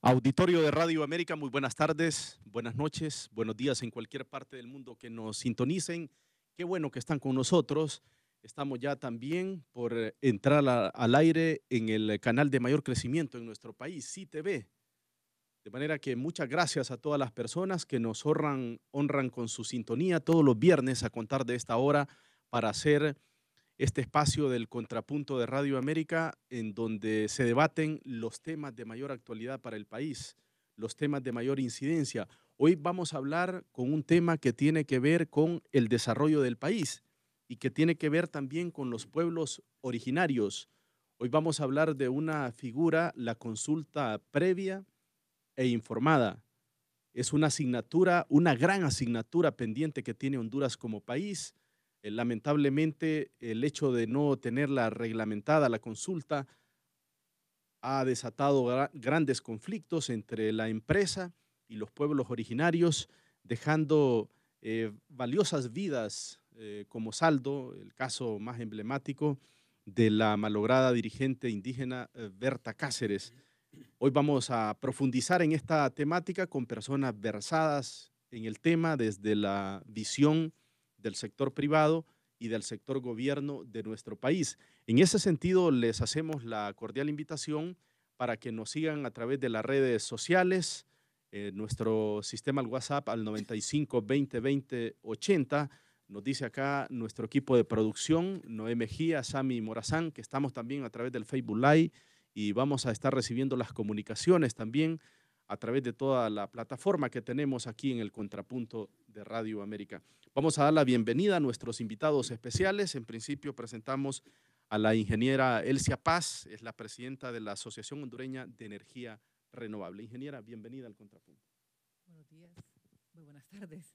Auditorio de Radio América, muy buenas tardes, buenas noches, buenos días en cualquier parte del mundo que nos sintonicen. Qué bueno que están con nosotros. Estamos ya también por entrar al aire en el canal de mayor crecimiento en nuestro país, CTV. De manera que muchas gracias a todas las personas que nos honran con su sintonía todos los viernes a contar de esta hora para hacer este espacio del Contrapunto de Radio América, en donde se debaten los temas de mayor actualidad para el país, los temas de mayor incidencia. Hoy vamos a hablar con un tema que tiene que ver con el desarrollo del país y que tiene que ver también con los pueblos originarios. Hoy vamos a hablar de una figura, la consulta previa e informada. Es una asignatura, una gran asignatura pendiente que tiene Honduras como país. Lamentablemente, el hecho de no tenerla reglamentada, la consulta, ha desatado grandes conflictos entre la empresa y los pueblos originarios, dejando valiosas vidas como saldo. El caso más emblemático de la malograda dirigente indígena Berta Cáceres. Hoy vamos a profundizar en esta temática con personas versadas en el tema desde la visión del sector privado y del sector gobierno de nuestro país. En ese sentido, les hacemos la cordial invitación para que nos sigan a través de las redes sociales, nuestro sistema al WhatsApp al 95 20 20 80. Nos dice acá nuestro equipo de producción, Noé Mejía, Sami Morazán, que estamos también a través del Facebook Live y vamos a estar recibiendo las comunicaciones también a través de toda la plataforma que tenemos aquí en el Contrapunto de Radio América. Vamos a dar la bienvenida a nuestros invitados especiales. En principio presentamos a la ingeniera Elsia Paz, es la presidenta de la Asociación Hondureña de Energía Renovable. Ingeniera, bienvenida al Contrapunto. Buenos días, muy buenas tardes.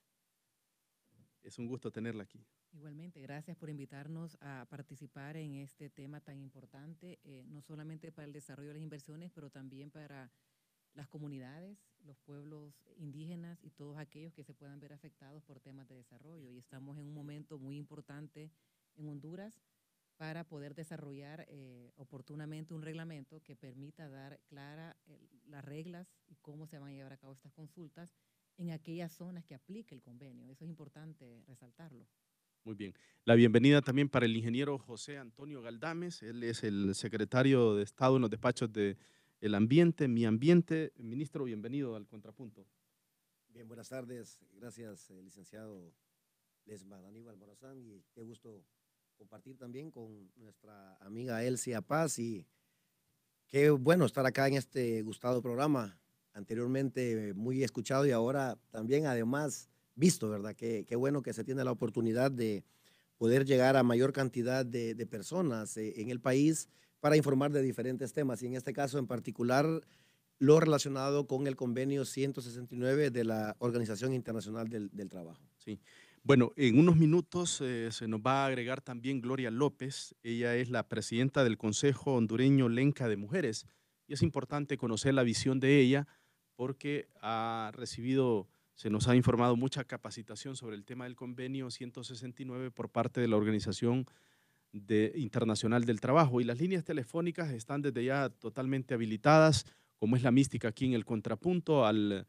Es un gusto tenerla aquí. Igualmente, gracias por invitarnos a participar en este tema tan importante, no solamente para el desarrollo de las inversiones, pero también para las comunidades, los pueblos indígenas y todos aquellos que se puedan ver afectados por temas de desarrollo. Y estamos en un momento muy importante en Honduras para poder desarrollar oportunamente un reglamento que permita dar claras las reglas y cómo se van a llevar a cabo estas consultas en aquellas zonas que aplique el convenio. Eso es importante resaltarlo. Muy bien. La bienvenida también para el ingeniero José Antonio Galdames. Él es el secretario de Estado en los despachos de El Ambiente, Mi Ambiente. Ministro, bienvenido al Contrapunto. Bien, buenas tardes. Gracias, licenciado Lesma Aníbal Morazán. Y qué gusto compartir también con nuestra amiga Elsia Paz. Y qué bueno estar acá en este gustado programa. Anteriormente muy escuchado y ahora también, además, visto, ¿verdad? Qué bueno que se tiene la oportunidad de poder llegar a mayor cantidad de personas en el país para informar de diferentes temas. Y en este caso en particular, lo relacionado con el convenio 169 de la Organización Internacional del Trabajo. Sí. Bueno, en unos minutos se nos va a agregar también Gloria López. Ella es la presidenta del Consejo Hondureño Lenca de Mujeres. Y es importante conocer la visión de ella porque ha recibido, se nos ha informado mucha capacitación sobre el tema del convenio 169 por parte de la Organización Internacional del Trabajo. Y las líneas telefónicas están desde ya totalmente habilitadas, como es la mística aquí en el Contrapunto, al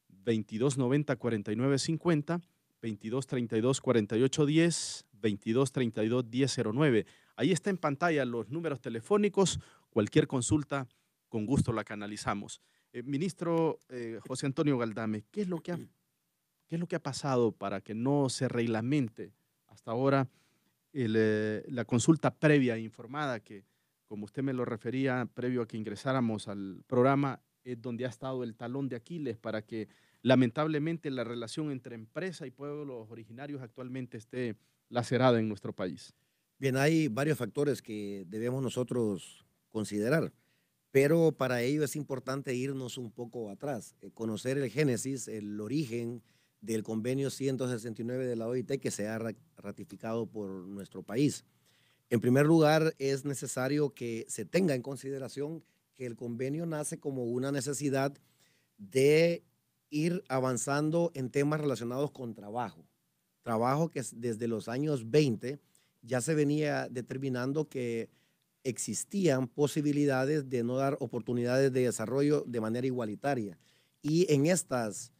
2290 4950, 2232 4810, 2232 1009. Ahí está en pantalla los números telefónicos. Cualquier consulta, con gusto la canalizamos. Ministro José Antonio Galdame, ¿qué es lo que ha pasado para que no se reglamente hasta ahora la consulta previa e informada que, como usted me lo refería, previo a que ingresáramos al programa, es donde ha estado el talón de Aquiles para que lamentablemente la relación entre empresa y pueblos originarios actualmente esté lacerada en nuestro país? Bien, hay varios factores que debemos nosotros considerar, pero para ello es importante irnos un poco atrás, conocer el génesis, el origen del convenio 169 de la OIT que se ha ratificado por nuestro país. En primer lugar, es necesario que se tenga en consideración que el convenio nace como una necesidad de ir avanzando en temas relacionados con trabajo. Trabajo que desde los años 20 ya se venía determinando que existían posibilidades de no dar oportunidades de desarrollo de manera igualitaria. Y en estas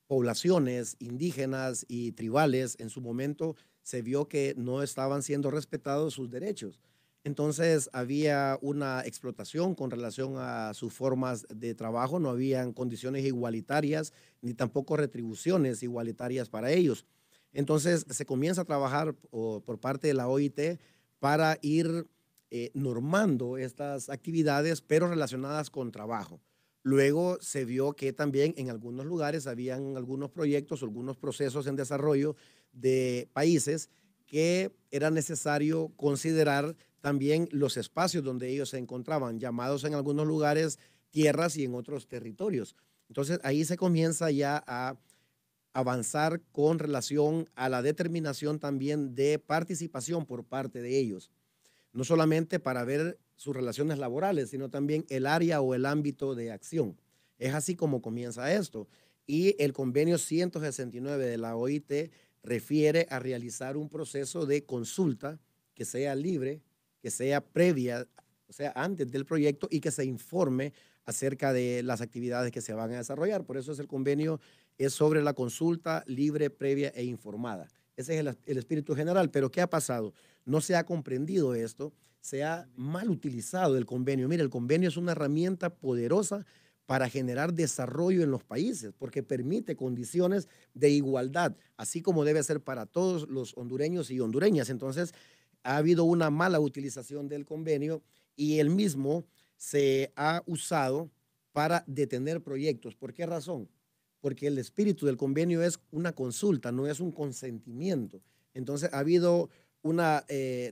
poblaciones indígenas y tribales, en su momento se vio que no estaban siendo respetados sus derechos. Entonces había una explotación con relación a sus formas de trabajo, no habían condiciones igualitarias ni tampoco retribuciones igualitarias para ellos. Entonces se comienza a trabajar por parte de la OIT para ir normando estas actividades, pero relacionadas con trabajo. Luego se vio que también en algunos lugares habían algunos proyectos, algunos procesos en desarrollo de países que era necesario considerar también los espacios donde ellos se encontraban, llamados en algunos lugares tierras y en otros territorios. Entonces ahí se comienza ya a avanzar con relación a la determinación también de participación por parte de ellos, no solamente para ver sus relaciones laborales, sino también el área o el ámbito de acción. Es así como comienza esto. Y el convenio 169 de la OIT refiere a realizar un proceso de consulta que sea libre, que sea previa, o sea, antes del proyecto, y que se informe acerca de las actividades que se van a desarrollar. Por eso es el convenio es sobre la consulta libre, previa e informada. Ese es el espíritu general. Pero ¿qué ha pasado? No se ha comprendido esto, se ha mal utilizado el convenio. Mira, el convenio es una herramienta poderosa para generar desarrollo en los países, porque permite condiciones de igualdad, así como debe ser para todos los hondureños y hondureñas. Entonces, ha habido una mala utilización del convenio y el mismo se ha usado para detener proyectos. ¿Por qué razón? Porque el espíritu del convenio es una consulta, no es un consentimiento. Entonces, ha habido una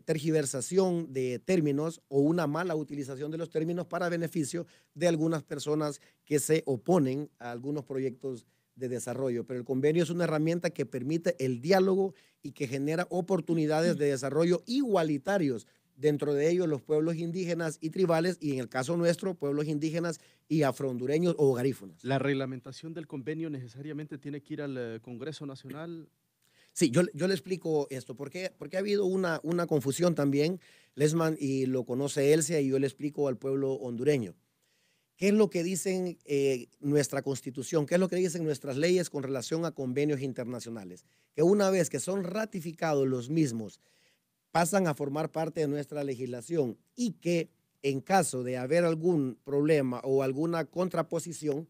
tergiversación de términos o una mala utilización de los términos para beneficio de algunas personas que se oponen a algunos proyectos de desarrollo. Pero el convenio es una herramienta que permite el diálogo y que genera oportunidades de desarrollo igualitarios, dentro de ellos los pueblos indígenas y tribales, y en el caso nuestro, pueblos indígenas y afrohondureños o garífunas. ¿La reglamentación del convenio necesariamente tiene que ir al Congreso Nacional? Sí, yo le explico esto, porque ha habido una confusión también, Lesman, y lo conoce Elsia, y yo le explico al pueblo hondureño. ¿Qué es lo que dicen nuestra Constitución? ¿Qué es lo que dicen nuestras leyes con relación a convenios internacionales? Que una vez que son ratificados los mismos, pasan a formar parte de nuestra legislación, y que en caso de haber algún problema o alguna contraposición,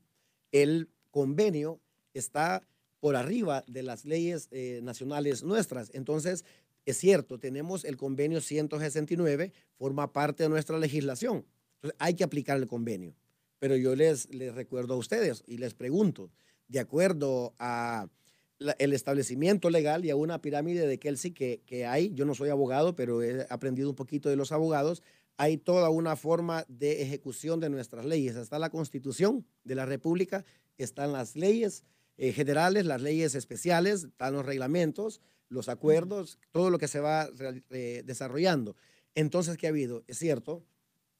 el convenio está por arriba de las leyes nacionales nuestras. Entonces, es cierto, tenemos el convenio 169, forma parte de nuestra legislación. Entonces, hay que aplicar el convenio. Pero yo les recuerdo a ustedes y les pregunto, de acuerdo a el establecimiento legal y a una pirámide de Kelsey que hay, yo no soy abogado, pero he aprendido un poquito de los abogados, hay toda una forma de ejecución de nuestras leyes. Está la Constitución de la República, están las leyes generales, las leyes especiales, están los reglamentos, los acuerdos, todo lo que se va desarrollando. Entonces, ¿qué ha habido? Es cierto,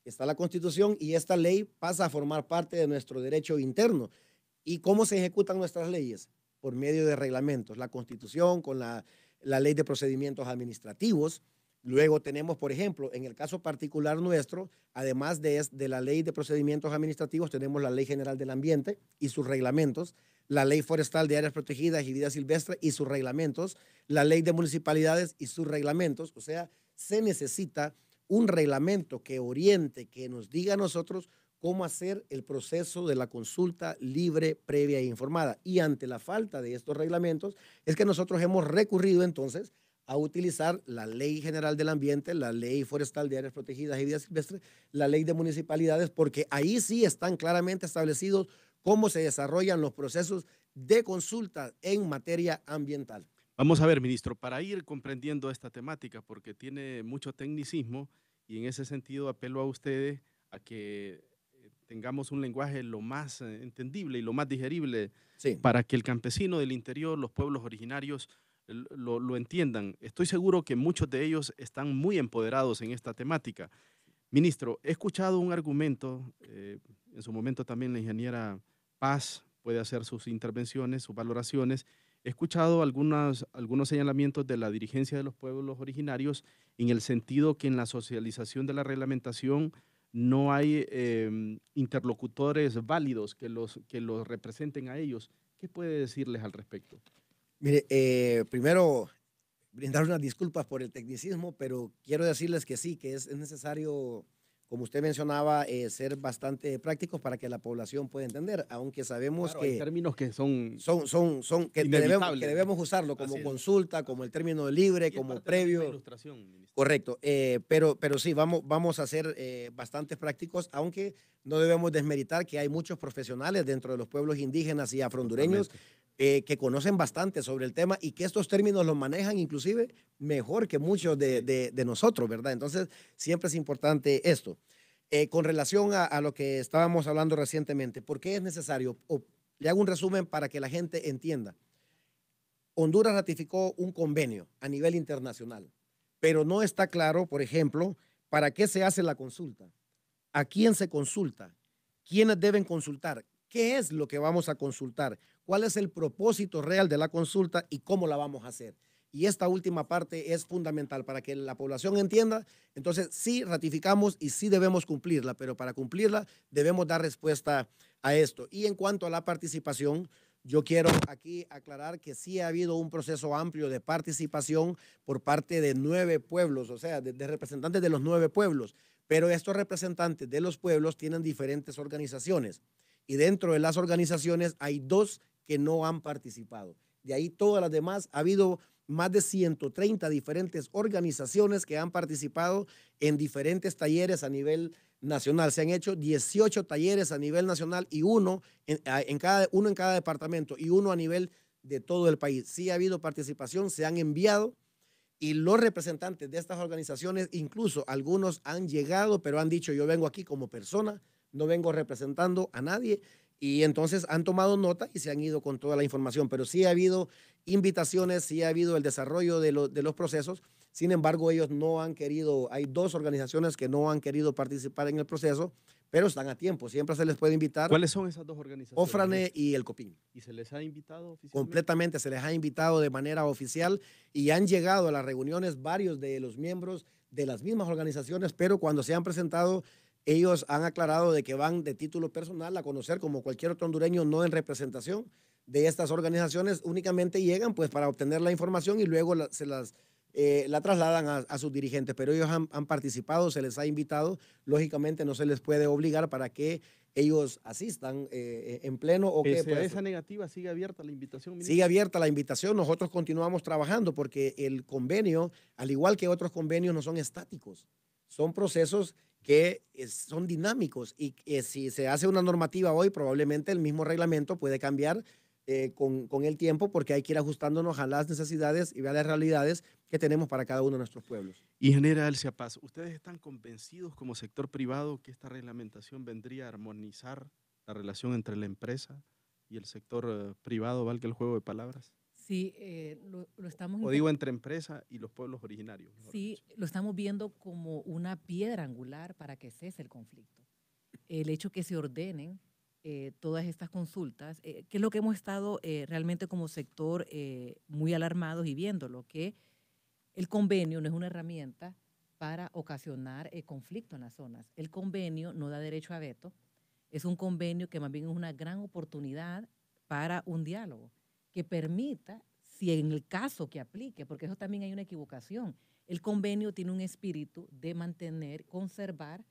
está la Constitución y esta ley pasa a formar parte de nuestro derecho interno. ¿Y cómo se ejecutan nuestras leyes? Por medio de reglamentos, la Constitución con la Ley de Procedimientos Administrativos. Luego tenemos, por ejemplo, en el caso particular nuestro, además de la Ley de Procedimientos Administrativos, tenemos la Ley General del Ambiente y sus reglamentos, la Ley Forestal de Áreas Protegidas y Vida Silvestre y sus reglamentos, la Ley de Municipalidades y sus reglamentos. O sea, se necesita un reglamento que oriente, que nos diga a nosotros cómo hacer el proceso de la consulta libre, previa e informada. Y ante la falta de estos reglamentos, es que nosotros hemos recurrido entonces a utilizar la Ley General del Ambiente, la Ley Forestal de Áreas Protegidas y Vida Silvestre, la Ley de Municipalidades, porque ahí sí están claramente establecidos cómo se desarrollan los procesos de consulta en materia ambiental. Vamos a ver, ministro, para ir comprendiendo esta temática, porque tiene mucho tecnicismo, y en ese sentido apelo a ustedes a que tengamos un lenguaje lo más entendible y lo más digerible, Sí. para que el campesino del interior, los pueblos originarios, lo entiendan. Estoy seguro que muchos de ellos están muy empoderados en esta temática. Ministro, he escuchado un argumento, en su momento también la ingeniera Paz puede hacer sus intervenciones, sus valoraciones, He escuchado algunos señalamientos de la dirigencia de los pueblos originarios en el sentido que en la socialización de la reglamentación no hay interlocutores válidos que los representen a ellos. ¿Qué puede decirles al respecto? Mire, primero brindar unas disculpas por el tecnicismo, pero quiero decirles que sí, que es necesario, como usted mencionaba, ser bastante prácticos para que la población pueda entender, aunque sabemos Claro, hay que términos que son que inevitables. debemos usarlo como Así es. consulta, como el término libre, Y es como parte de la misma previo. ilustración, ministro. Correcto, pero sí, vamos a ser bastante prácticos, aunque no debemos desmeritar que hay muchos profesionales dentro de los pueblos indígenas y afrondureños Totalmente. que conocen bastante sobre el tema y que estos términos los manejan inclusive mejor que muchos Sí. de nosotros, ¿verdad? Entonces, siempre es importante esto. Con relación a lo que estábamos hablando recientemente, ¿por qué es necesario? Le hago un resumen para que la gente entienda. Honduras ratificó un convenio a nivel internacional, pero no está claro, por ejemplo, para qué se hace la consulta, a quién se consulta, quiénes deben consultar, qué es lo que vamos a consultar, cuál es el propósito real de la consulta y cómo la vamos a hacer. Y esta última parte es fundamental para que la población entienda. Entonces, sí ratificamos y sí debemos cumplirla, pero para cumplirla debemos dar respuesta a esto. Y en cuanto a la participación, yo quiero aquí aclarar que sí ha habido un proceso amplio de participación por parte de 9 pueblos, o sea, de representantes de los 9 pueblos, pero estos representantes de los pueblos tienen diferentes organizaciones y dentro de las organizaciones hay 2 que no han participado. De ahí todas las demás, ha habido más de 130 diferentes organizaciones que han participado en diferentes talleres a nivel nacional. Se han hecho 18 talleres a nivel nacional y uno en cada departamento y uno a nivel de todo el país. Sí ha habido participación, se han enviado y los representantes de estas organizaciones, incluso algunos han llegado, pero han dicho, yo vengo aquí como persona, no vengo representando a nadie, y entonces han tomado nota y se han ido con toda la información, pero sí ha habido invitaciones, sí ha habido el desarrollo de los procesos. Sin embargo, ellos no han querido, hay 2 organizaciones que no han querido participar en el proceso, pero están a tiempo, siempre se les puede invitar, ¿Cuáles son esas dos organizaciones? OFRANE y el COPIN. ¿Y se les ha invitado oficialmente? Completamente se les ha invitado de manera oficial y han llegado a las reuniones varios de los miembros de las mismas organizaciones, pero cuando se han presentado, ellos han aclarado de que van de título personal a conocer como cualquier otro hondureño, no en representación de estas organizaciones, únicamente llegan pues para obtener la información y luego la trasladan a sus dirigentes, pero ellos han participado, se les ha invitado, lógicamente no se les puede obligar para que ellos asistan en pleno o que Pese a pues, esa negativa, sigue abierta la invitación, ministro. sigue abierta la invitación, nosotros continuamos trabajando porque el convenio, al igual que otros convenios, no son estáticos, son procesos que son dinámicos y si se hace una normativa hoy, probablemente el mismo reglamento puede cambiar con el tiempo porque hay que ir ajustándonos a las necesidades y a las realidades que tenemos para cada uno de nuestros pueblos. Ingeniera Elsia Paz, ¿ustedes están convencidos como sector privado que esta reglamentación vendría a armonizar la relación entre la empresa y el sector privado, valga el juego de palabras? Sí, lo estamos O digo, entre empresa y los pueblos originarios. Sí, lo estamos viendo como una piedra angular para que cese el conflicto. El hecho que se ordenen todas estas consultas, que es lo que hemos estado realmente como sector muy alarmados y viéndolo, que el convenio no es una herramienta para ocasionar conflicto en las zonas. El convenio no da derecho a veto, es un convenio que más bien es una gran oportunidad para un diálogo que permita, si en el caso que aplique, porque eso también hay una equivocación, el convenio tiene un espíritu de mantener, conservar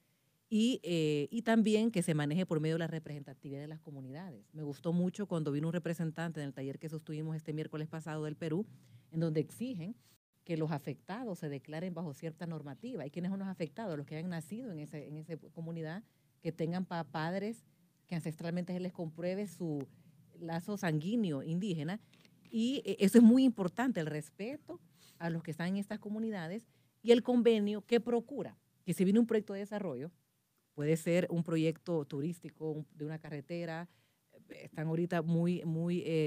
y también que se maneje por medio de la representatividad de las comunidades. Me gustó mucho cuando vino un representante en el taller que sostuvimos este miércoles pasado del Perú, en donde exigen que los afectados se declaren bajo cierta normativa. ¿Y quiénes son los afectados? Los que hayan nacido en esa comunidad, que tengan padres que ancestralmente se les compruebe su lazo sanguíneo indígena. Y eso es muy importante, el respeto a los que están en estas comunidades y el convenio que procura que si viene un proyecto de desarrollo, puede ser un proyecto turístico de una carretera, están ahorita muy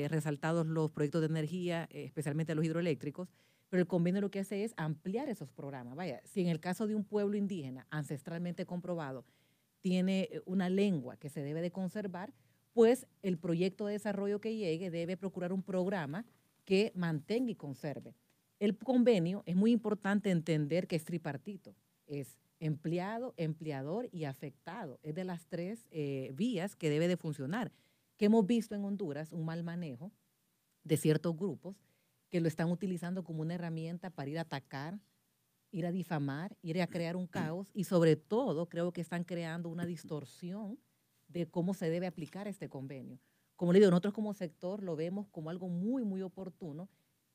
resaltados los proyectos de energía, especialmente los hidroeléctricos, pero el convenio lo que hace es ampliar esos programas. Vaya, si en el caso de un pueblo indígena ancestralmente comprobado tiene una lengua que se debe de conservar, pues el proyecto de desarrollo que llegue debe procurar un programa que mantenga y conserve. El convenio es muy importante entender que es tripartito, es empleado, empleador y afectado. Es de las tres vías que debe de funcionar. Que hemos visto en Honduras un mal manejo de ciertos grupos que lo están utilizando como una herramienta para ir a atacar, ir a difamar, ir a crear un caos y sobre todo creo que están creando una distorsión de cómo se debe aplicar este convenio. Como le digo, nosotros como sector lo vemos como algo muy, muy oportuno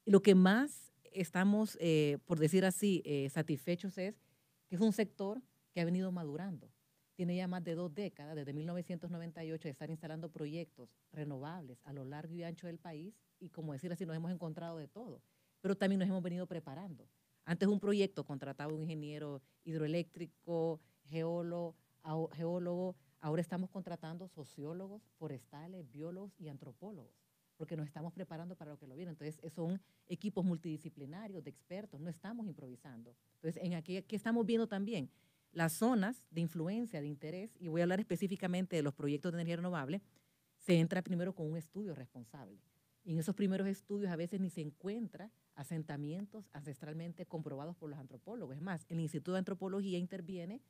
y lo que más estamos, por decir así, satisfechos es que es un sector que ha venido madurando. Tiene ya más de 2 décadas, desde 1998, de estar instalando proyectos renovables a lo largo y ancho del país y como decir así, nos hemos encontrado de todo, pero también nos hemos venido preparando. Antes un proyecto contrataba un ingeniero hidroeléctrico, geólogo, ahora estamos contratando sociólogos, forestales, biólogos y antropólogos, porque nos estamos preparando para lo que lo viene. Entonces, son equipos multidisciplinarios de expertos, no estamos improvisando. Entonces, ¿qué estamos viendo también? Las zonas de influencia, de interés, y voy a hablar específicamente de los proyectos de energía renovable, se entra primero con un estudio responsable. Y en esos primeros estudios a veces ni se encuentra asentamientos ancestralmente comprobados por los antropólogos. Es más, el Instituto de Antropología interviene,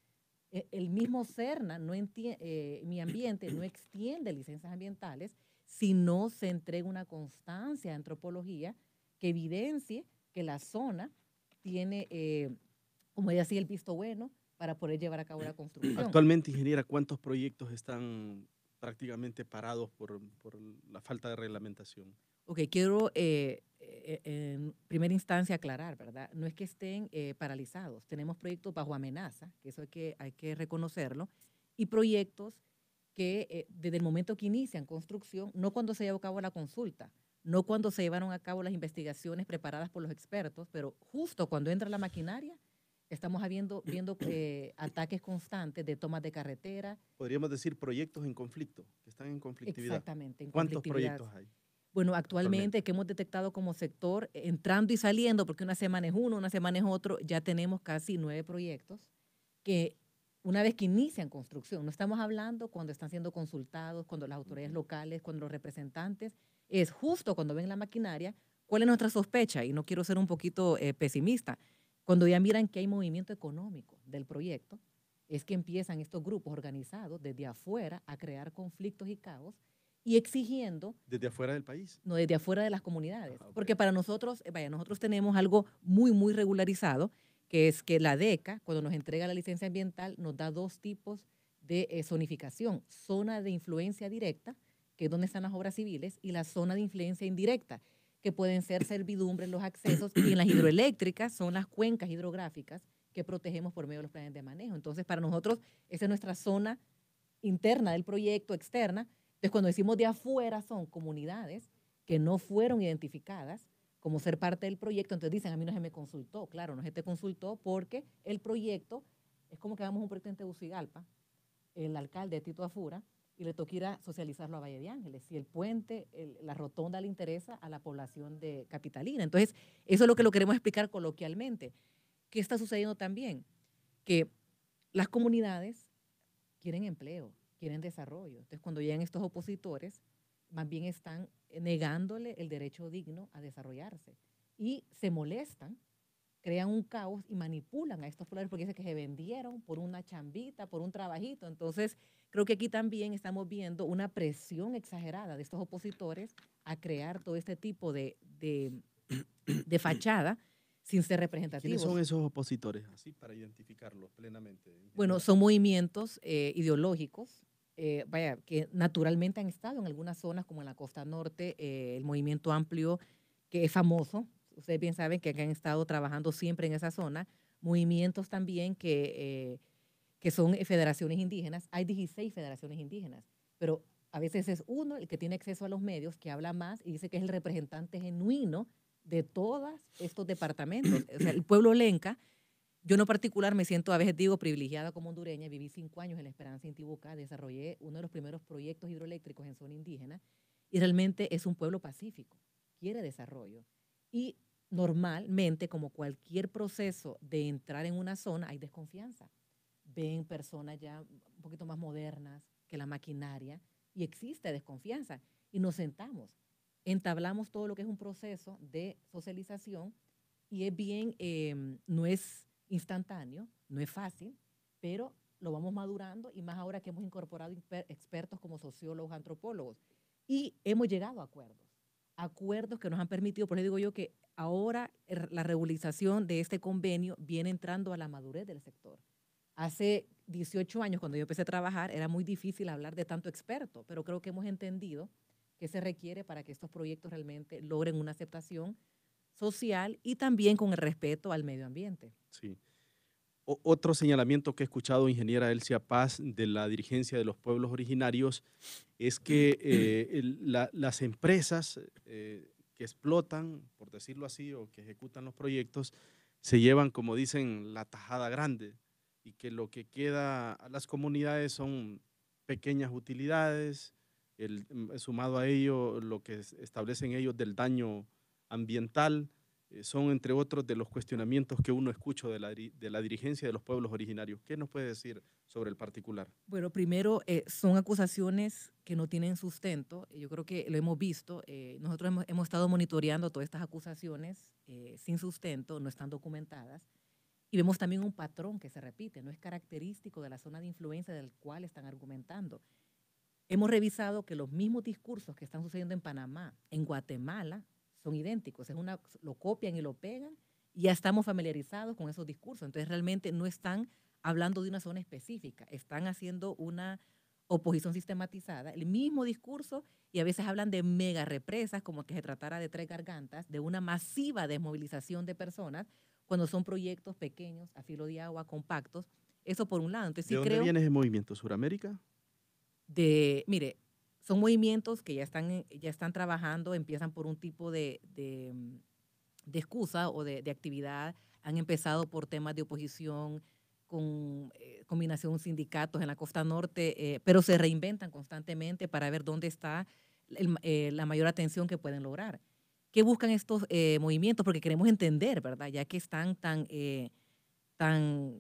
el mismo CERNA, mi ambiente, no extiende licencias ambientales si no se entrega una constancia de antropología que evidencie que la zona tiene, como ella decía, el visto bueno para poder llevar a cabo la construcción. Actualmente, ingeniera, ¿cuántos proyectos están prácticamente parados por la falta de reglamentación? Ok, quiero en primera instancia aclarar, ¿verdad? No es que estén paralizados. Tenemos proyectos bajo amenaza, que eso hay que reconocerlo, y proyectos que desde el momento que inician construcción, no cuando se lleva a cabo la consulta, no cuando se llevaron a cabo las investigaciones preparadas por los expertos, pero justo cuando entra la maquinaria, estamos viendo ataques constantes de tomas de carretera. Podríamos decir proyectos en conflicto, que están en conflictividad. Exactamente, en ¿Cuántos conflictividad. proyectos hay? Bueno, actualmente que hemos detectado como sector, entrando y saliendo, porque una semana es uno, una semana es otro, ya tenemos casi 9 proyectos que una vez que inician construcción, no estamos hablando cuando están siendo consultados, cuando las autoridades locales, cuando los representantes, es justo cuando ven la maquinaria, ¿cuál es nuestra sospecha? Y no quiero ser un poquito pesimista. Cuando ya miran que hay movimiento económico del proyecto, es que empiezan estos grupos organizados desde afuera a crear conflictos y caos y exigiendo... ¿Desde afuera del país? No, desde afuera de las comunidades. Okay. Porque para nosotros, nosotros tenemos algo muy, muy regularizado, que es que la DECA, cuando nos entrega la licencia ambiental, nos da 2 tipos de zonificación. Zona de influencia directa, que es donde están las obras civiles, y la zona de influencia indirecta, que pueden ser servidumbres, los accesos, y en las hidroeléctricas son las cuencas hidrográficas que protegemos por medio de los planes de manejo. Entonces, para nosotros, esa es nuestra zona interna del proyecto, externa. Entonces, cuando decimos de afuera, son comunidades que no fueron identificadas como ser parte del proyecto. Entonces dicen, a mí no se me consultó. Claro, no se te consultó porque el proyecto, es como que hagamos un proyecto en Tegucigalpa, el alcalde Tito Afura, y le toca ir a socializarlo a Valle de Ángeles. Si el puente, la rotonda le interesa a la población de Capitalina. Entonces, eso es lo que lo queremos explicar coloquialmente. ¿Qué está sucediendo también? Que las comunidades quieren empleo, quieren desarrollo. Entonces, cuando llegan estos opositores, más bien están negándole el derecho digno a desarrollarse. Y se molestan, crean un caos y manipulan a estos pobladores porque dicen que se vendieron por una chambita, por un trabajito. Entonces, creo que aquí también estamos viendo una presión exagerada de estos opositores a crear todo este tipo de fachada sin ser representativos. ¿Quiénes son esos opositores? Así para identificarlos plenamente. Bueno, son movimientos ideológicos, que naturalmente han estado en algunas zonas como en la costa norte, el movimiento amplio que es famoso, ustedes bien saben que han estado trabajando siempre en esa zona, movimientos también que son federaciones indígenas, hay 16 federaciones indígenas, pero a veces es uno el que tiene acceso a los medios, que habla más y dice que es el representante genuino de todos estos departamentos. O sea, el pueblo lenca, yo en lo particular me siento, a veces digo, privilegiada como hondureña, viví 5 años en La Esperanza, Intibucá, desarrollé uno de los primeros proyectos hidroeléctricos en zona indígena y realmente es un pueblo pacífico, quiere desarrollo. Y normalmente, como cualquier proceso de entrar en una zona, hay desconfianza. Ven personas ya un poquito más modernas que la maquinaria y existe desconfianza. Y nos sentamos. entablamos todo lo que es un proceso de socialización y es bien, no es instantáneo, no es fácil, pero lo vamos madurando y más ahora que hemos incorporado expertos como sociólogos, antropólogos y hemos llegado a acuerdos que nos han permitido, por eso digo yo que ahora la regularización de este convenio viene entrando a la madurez del sector. Hace 18 años, cuando yo empecé a trabajar, era muy difícil hablar de tanto experto, pero creo que hemos entendido que se requiere para que estos proyectos realmente logren una aceptación social y también con el respeto al medio ambiente. Sí. Otro señalamiento que he escuchado, ingeniera Elsia Paz, de la dirigencia de los pueblos originarios, es que las empresas que explotan, por decirlo así, o que ejecutan los proyectos, se llevan, como dicen, la tajada grande y que lo que queda a las comunidades son pequeñas utilidades, sumado a ello lo que establecen ellos del daño ambiental. Son, entre otros, de los cuestionamientos que uno escucha de la dirigencia de los pueblos originarios. ¿Qué nos puede decir sobre el particular? Bueno, primero, son acusaciones que no tienen sustento. Yo creo que lo hemos visto. Nosotros hemos estado monitoreando todas estas acusaciones sin sustento, no están documentadas. Y vemos también un patrón que se repite, no es característico de la zona de influencia del cual están argumentando. Hemos revisado que los mismos discursos que están sucediendo en Panamá, en Guatemala, son idénticos. Lo copian y lo pegan y ya estamos familiarizados con esos discursos. Entonces realmente no están hablando de una zona específica, están haciendo una oposición sistematizada, el mismo discurso, y a veces hablan de mega represas, como que se tratara de Tres Gargantas, de una masiva desmovilización de personas, cuando son proyectos pequeños, a filo de agua, compactos. Eso por un lado. Entonces, ¿De dónde viene ese movimiento? ¿Suramérica? Mire, son movimientos que ya están trabajando, empiezan por un tipo de excusa o de actividad, han empezado por temas de oposición, con combinación sindicatos en la costa norte, pero se reinventan constantemente para ver dónde está la mayor atención que pueden lograr. ¿Qué buscan estos movimientos? Porque queremos entender, ¿verdad? Ya que están tan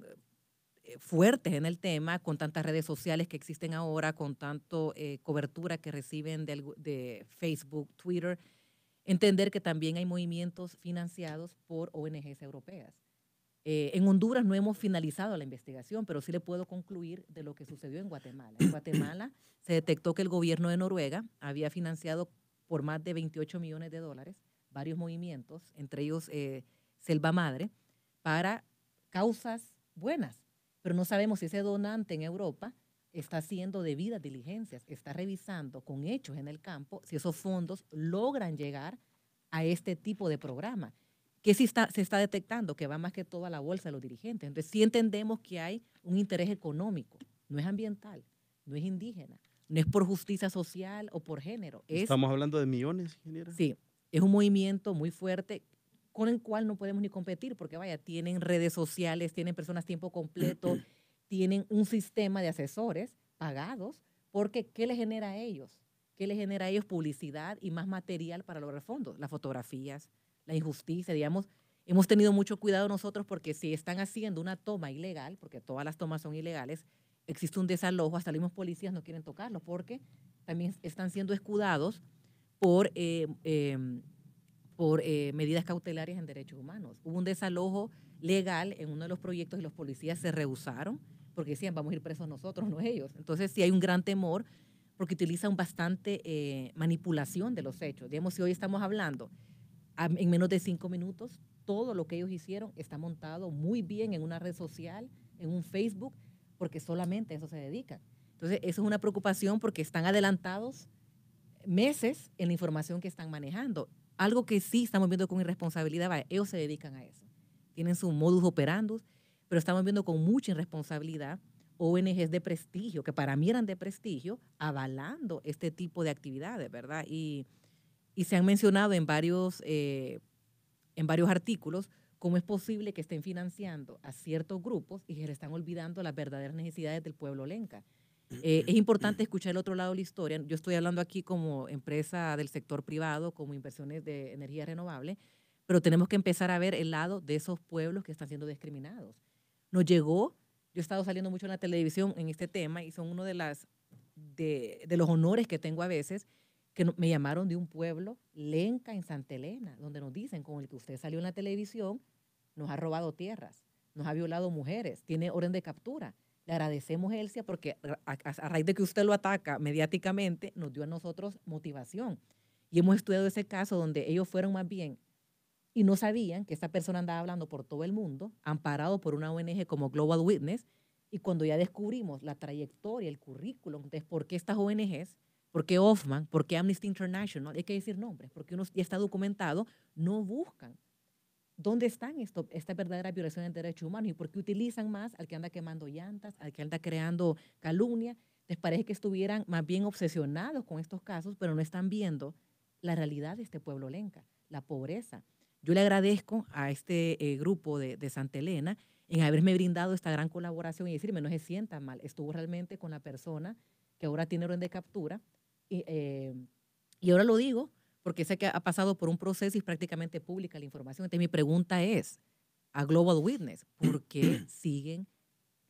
fuertes en el tema, con tantas redes sociales que existen ahora, con tanto cobertura que reciben de Facebook, Twitter, entender que también hay movimientos financiados por ONGs europeas. En Honduras no hemos finalizado la investigación, pero sí le puedo concluir de lo que sucedió en Guatemala. En Guatemala se detectó que el gobierno de Noruega había financiado por más de 28 millones de dólares varios movimientos, entre ellos Selva Madre, para causas buenas. Pero no sabemos si ese donante en Europa está haciendo debidas diligencias, está revisando con hechos en el campo si esos fondos logran llegar a este tipo de programa, que sí se está detectando que va más que todo a la bolsa de los dirigentes. Entonces sí entendemos que hay un interés económico, no es ambiental, no es indígena, no es por justicia social o por género. ¿Estamos hablando de millones, ingeniera? Sí, es un movimiento muy fuerte con el cual no podemos ni competir, porque vaya, tienen redes sociales, tienen personas a tiempo completo, tienen un sistema de asesores pagados, porque ¿qué les genera a ellos? ¿Qué les genera a ellos? Publicidad y más material para lograr fondos, las fotografías, la injusticia, digamos. Hemos tenido mucho cuidado nosotros porque si están haciendo una toma ilegal, porque todas las tomas son ilegales, existe un desalojo, hasta los mismos policías no quieren tocarlo porque también están siendo escudados por medidas cautelares en derechos humanos. Hubo un desalojo legal en uno de los proyectos y los policías se rehusaron porque decían, vamos a ir presos nosotros, no ellos. Entonces sí hay un gran temor porque utilizan bastante manipulación de los hechos. Digamos, si hoy estamos hablando en menos de 5 minutos, todo lo que ellos hicieron está montado muy bien en una red social, en un Facebook, porque solamente a eso se dedican. Entonces, eso es una preocupación porque están adelantados meses en la información que están manejando. Algo que sí estamos viendo con irresponsabilidad, ellos se dedican a eso. Tienen su modus operandi, pero estamos viendo con mucha irresponsabilidad ONGs de prestigio, que para mí eran de prestigio, avalando este tipo de actividades, ¿verdad? Y se han mencionado en varios artículos cómo es posible que estén financiando a ciertos grupos y que le están olvidando las verdaderas necesidades del pueblo lenca. Es importante escuchar el otro lado de la historia. Yo estoy hablando aquí como empresa del sector privado, como inversiones de energía renovable, pero tenemos que empezar a ver el lado de esos pueblos que están siendo discriminados. Nos llegó, yo he estado saliendo mucho en la televisión en este tema y son uno de los honores que tengo a veces, me llamaron de un pueblo, Lenca, en Santa Elena, donde nos dicen, con el que usted salió en la televisión, nos ha robado tierras, nos ha violado mujeres, tiene orden de captura. Le agradecemos, Elsia, porque a raíz de que usted lo ataca mediáticamente, nos dio a nosotros motivación. Y hemos estudiado ese caso donde ellos fueron más bien y no sabían que esta persona andaba hablando por todo el mundo, amparado por una ONG como Global Witness, y cuando ya descubrimos la trayectoria, el currículum, entonces, ¿por qué estas ONGs? ¿Por qué Hoffman? ¿Por qué Amnesty International? Hay que decir nombres, porque uno ya está documentado, no buscan. ¿Dónde están estas verdaderas violaciones de derechos humanos? ¿Y por qué utilizan más al que anda quemando llantas, al que anda creando calumnia? Les parece que estuvieran más bien obsesionados con estos casos, pero no están viendo la realidad de este pueblo lenca, la pobreza. Yo le agradezco a este grupo de Santa Elena en haberme brindado esta gran colaboración y decirme, no se sientan mal, estuvo realmente con la persona que ahora tiene orden de captura. Y ahora lo digo porque sé que ha pasado por un proceso y es prácticamente pública la información. Entonces mi pregunta es a Global Witness, ¿por qué siguen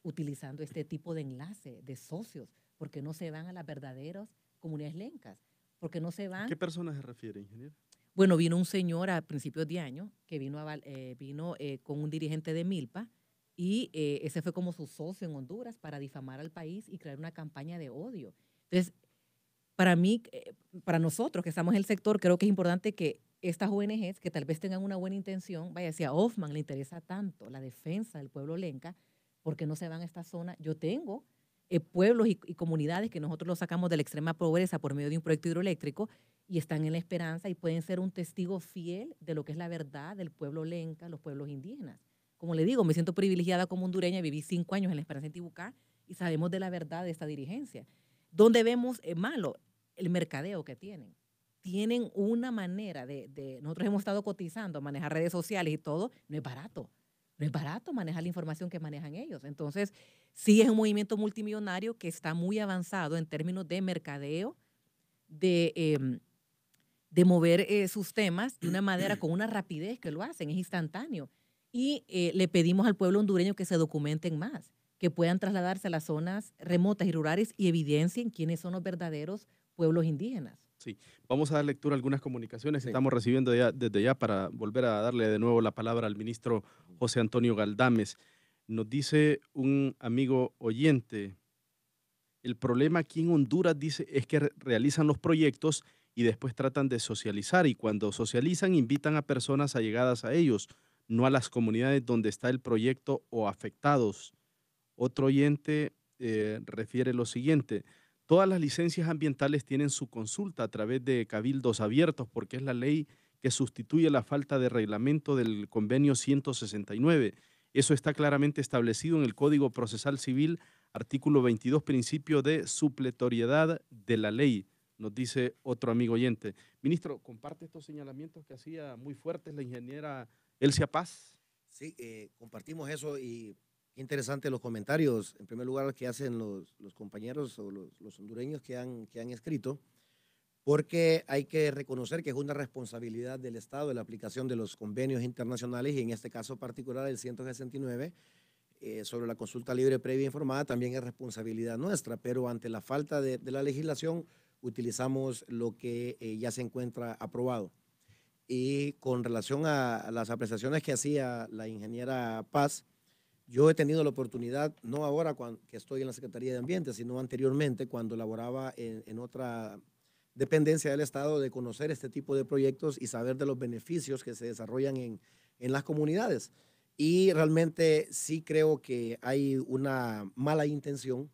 utilizando este tipo de enlace de socios? ¿Por qué no se van a las verdaderas comunidades lencas? ¿Por qué no se van? ¿A qué personas se refiere, ingeniero? Bueno, vino un señor a principios de año que vino con un dirigente de Milpa y ese fue como su socio en Honduras para difamar al país y crear una campaña de odio. Entonces, para mí, para nosotros que estamos en el sector, creo que es importante que estas ONGs, que tal vez tengan una buena intención, vaya, si a Hoffman le interesa tanto la defensa del pueblo lenca, ¿por qué no se van a esta zona? Yo tengo pueblos y comunidades que nosotros los sacamos de la extrema pobreza por medio de un proyecto hidroeléctrico y están en la esperanza y pueden ser un testigo fiel de lo que es la verdad del pueblo lenca, los pueblos indígenas. Como le digo, me siento privilegiada como hondureña, viví 5 años en la Esperanza Intibucá y sabemos de la verdad de esta dirigencia. ¿Dónde vemos malo? El mercadeo que tienen. Tienen una manera nosotros hemos estado cotizando, manejar redes sociales y todo, no es barato. No es barato manejar la información que manejan ellos. Entonces, sí es un movimiento multimillonario que está muy avanzado en términos de mercadeo, de mover sus temas de una manera con una rapidez que lo hacen, es instantáneo. Y le pedimos al pueblo hondureño que se documenten más, que puedan trasladarse a las zonas remotas y rurales y evidencien quiénes son los verdaderos pueblos indígenas. Sí, vamos a dar lectura a algunas comunicaciones que Sí. estamos recibiendo desde ya para volver a darle de nuevo la palabra al ministro José Antonio Galdames. Nos dice un amigo oyente, el problema aquí en Honduras, dice, es que realizan los proyectos y después tratan de socializar, y cuando socializan invitan a personas allegadas a ellos, no a las comunidades donde está el proyecto o afectados. Otro oyente refiere lo siguiente: todas las licencias ambientales tienen su consulta a través de cabildos abiertos porque es la ley que sustituye la falta de reglamento del convenio 169. Eso está claramente establecido en el Código Procesal Civil, artículo 22, principio de supletoriedad de la ley, nos dice otro amigo oyente. Ministro, ¿comparte estos señalamientos que hacía muy fuertes la ingeniera Elsia Paz? Sí, compartimos eso y interesante los comentarios, en primer lugar, que hacen los compañeros o los hondureños que han escrito, porque hay que reconocer que es una responsabilidad del Estado la aplicación de los convenios internacionales y en este caso particular el 169 sobre la consulta libre previa e informada también es responsabilidad nuestra, pero ante la falta de la legislación utilizamos lo que ya se encuentra aprobado. Y con relación a las apreciaciones que hacía la ingeniera Paz, yo he tenido la oportunidad, no ahora que estoy en la Secretaría de Ambiente, sino anteriormente cuando laboraba en otra dependencia del Estado, de conocer este tipo de proyectos y saber de los beneficios que se desarrollan en las comunidades. Y realmente sí creo que hay una mala intención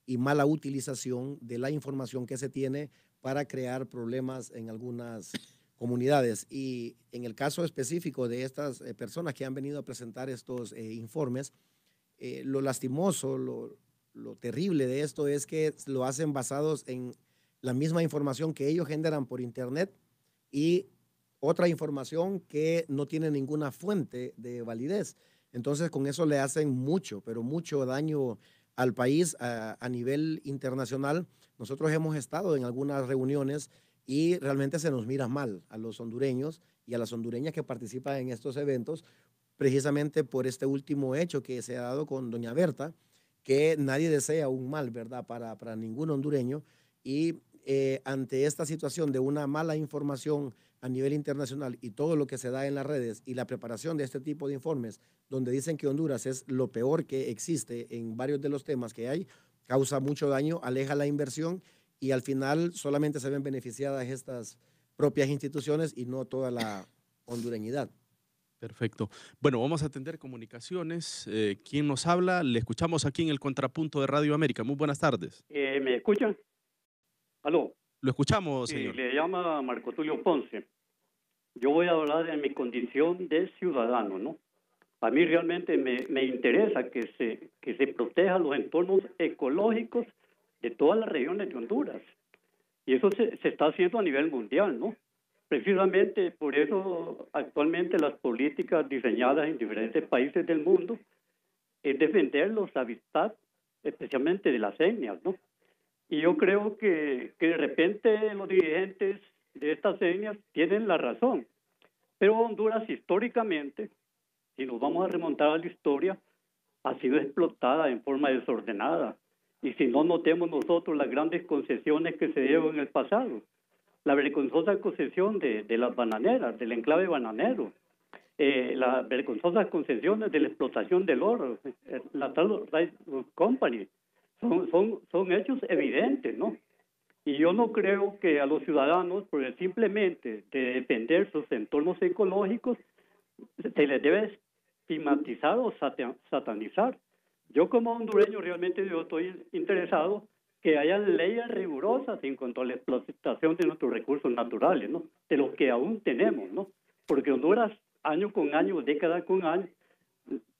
y mala utilización de la información que se tiene para crear problemas en algunas comunidades. Y en el caso específico de estas personas que han venido a presentar estos informes, lo lastimoso, lo terrible de esto es que lo hacen basados en la misma información que ellos generan por internet y otra información que no tiene ninguna fuente de validez. Entonces, con eso le hacen mucho, pero mucho daño al país a nivel internacional. Nosotros hemos estado en algunas reuniones y realmente se nos mira mal a los hondureños y a las hondureñas que participan en estos eventos, precisamente por este último hecho que se ha dado con doña Berta, que nadie desea un mal, ¿verdad?, para ningún hondureño. Y ante esta situación de una mala información a nivel internacional y todo lo que se da en las redes y la preparación de este tipo de informes, donde dicen que Honduras es lo peor que existe en varios de los temas que hay, causa mucho daño, aleja la inversión y al final solamente se ven beneficiadas estas propias instituciones y no toda la hondureñidad. Perfecto. Bueno, vamos a atender comunicaciones. ¿Quién nos habla? Le escuchamos aquí en el Contrapunto de Radio América. Muy buenas tardes. ¿Me escuchan? Aló. Lo escuchamos, Sí, señor. le llama Marco Tulio Ponce. Yo voy a hablar de mi condición de ciudadano, ¿no? A mí realmente me interesa que se protejan los entornos ecológicos de todas las regiones de Honduras. Y eso se está haciendo a nivel mundial, ¿no? Precisamente por eso actualmente las políticas diseñadas en diferentes países del mundo es defender los hábitats, especialmente de las etnias, ¿no? Y yo creo que de repente los dirigentes de estas etnias tienen la razón. Pero Honduras históricamente, si nos vamos a remontar a la historia, ha sido explotada en forma desordenada. Y si no notemos nosotros las grandes concesiones que se dieron en el pasado, la vergonzosa concesión de las bananeras, del enclave bananero, las vergonzosas concesiones de la explotación del oro, la Tal Rice Company, son hechos evidentes, ¿no? Y yo no creo que a los ciudadanos, por el simplemente de defender sus entornos ecológicos, se les debe estigmatizar o satanizar. Yo como hondureño realmente yo estoy interesado que haya leyes rigurosas en cuanto a la explotación de nuestros recursos naturales, ¿no? De los que aún tenemos, ¿no? Porque Honduras, año con año, década con año,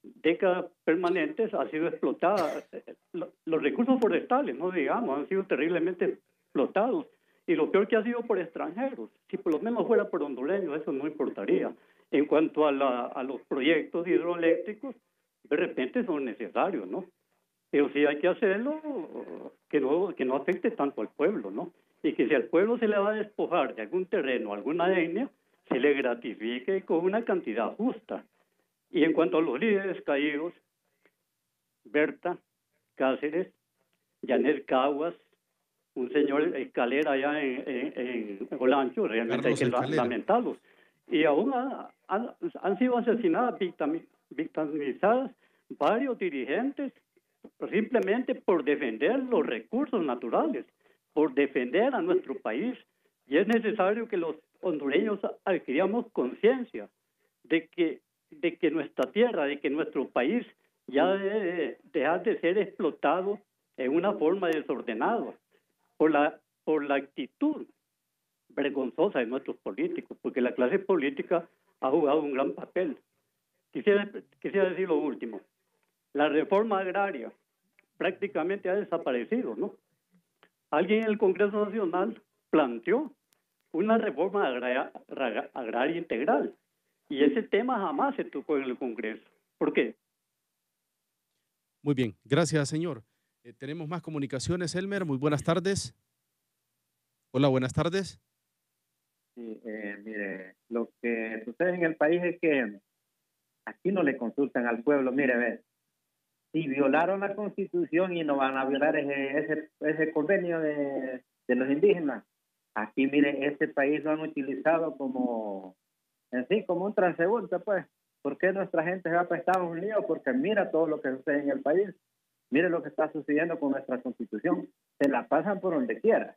décadas permanentes, ha sido explotada. Los recursos forestales, no digamos, han sido terriblemente explotados. Y lo peor que ha sido por extranjeros. Si por lo menos fuera por hondureños, eso no importaría. En cuanto a los proyectos hidroeléctricos, de repente son necesarios, ¿no? Pero sí hay que hacerlo que no afecte tanto al pueblo, ¿no? Y que si al pueblo se le va a despojar de algún terreno, alguna etnia, se le gratifique con una cantidad justa. Y en cuanto a los líderes caídos, Berta Cáceres, Janet Caguas, un señor Escalera allá en Olancho, realmente Carlos hay que Escalera. lamentarlos. Y aún han sido asesinadas, victimizadas varios dirigentes simplemente por defender los recursos naturales, por defender a nuestro país. Y es necesario que los hondureños adquiramos conciencia de que nuestra tierra, de que nuestro país ya debe dejar de ser explotado en una forma desordenada por la actitud vergonzosa de nuestros políticos, porque la clase política ha jugado un gran papel. Quisiera decir lo último. La reforma agraria prácticamente ha desaparecido, ¿no? Alguien en el Congreso Nacional planteó una reforma agraria integral y ese tema jamás se tocó en el Congreso. ¿Por qué? Muy bien, gracias, señor. Tenemos más comunicaciones, Elmer. Muy buenas tardes. Hola, buenas tardes. Sí, mire, lo que sucede en el país es que aquí no le consultan al pueblo. Mire, ve, si violaron la Constitución y no van a violar ese convenio de los indígenas, aquí, mire, este país lo han utilizado como un transeúnte, pues. ¿Por qué nuestra gente se va para Estados Unidos? Porque mira todo lo que sucede en el país. Mire lo que está sucediendo con nuestra Constitución. Se la pasan por donde quiera.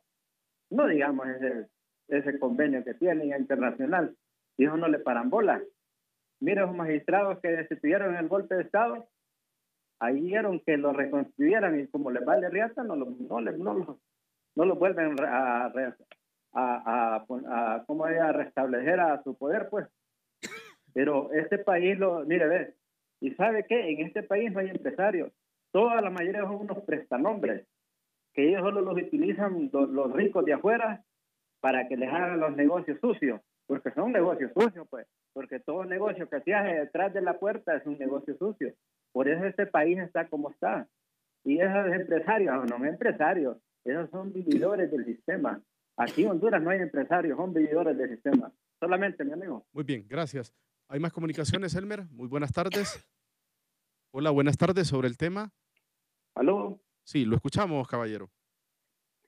No digamos ese convenio que tienen internacional. Y eso no le paran bola. Mire, los magistrados que destituyeron el golpe de Estado, ahí vieron que lo reconstruyeran y como les vale riata, no lo vuelven a restablecer a su poder, pues. Pero este país mire, ve, y ¿sabe qué? En este país no hay empresarios. Toda la mayoría son unos prestanombres, que ellos solo los utilizan los ricos de afuera para que les hagan los negocios sucios, porque son negocios sucios, pues, porque todo negocio que se hace detrás de la puerta es un negocio sucio. Por eso este país está como está. Y esos empresarios, no son empresarios, esos son vividores del sistema. Aquí en Honduras no hay empresarios, son vividores del sistema. Solamente, mi amigo. Muy bien, gracias. ¿Hay más comunicaciones, Elmer? Muy buenas tardes. Hola, buenas tardes sobre el tema. ¿Aló? Sí, lo escuchamos, caballero.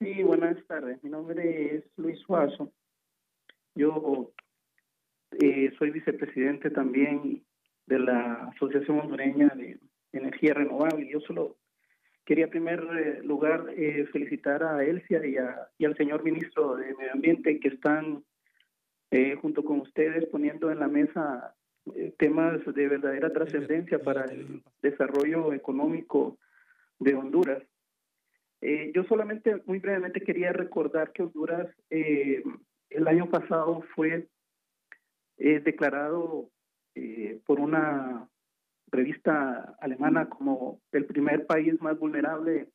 Sí, buenas tardes. Mi nombre es Luis Suazo. Yo soy vicepresidente también de la Asociación Hondureña de Energía Renovable. Yo solo quería, en primer lugar, felicitar a Elsia y al señor ministro de Medio Ambiente que están junto con ustedes poniendo en la mesa temas de verdadera trascendencia para el desarrollo económico de Honduras. Yo solamente, muy brevemente, quería recordar que Honduras el año pasado fue declarado por una revista alemana como el primer país más vulnerable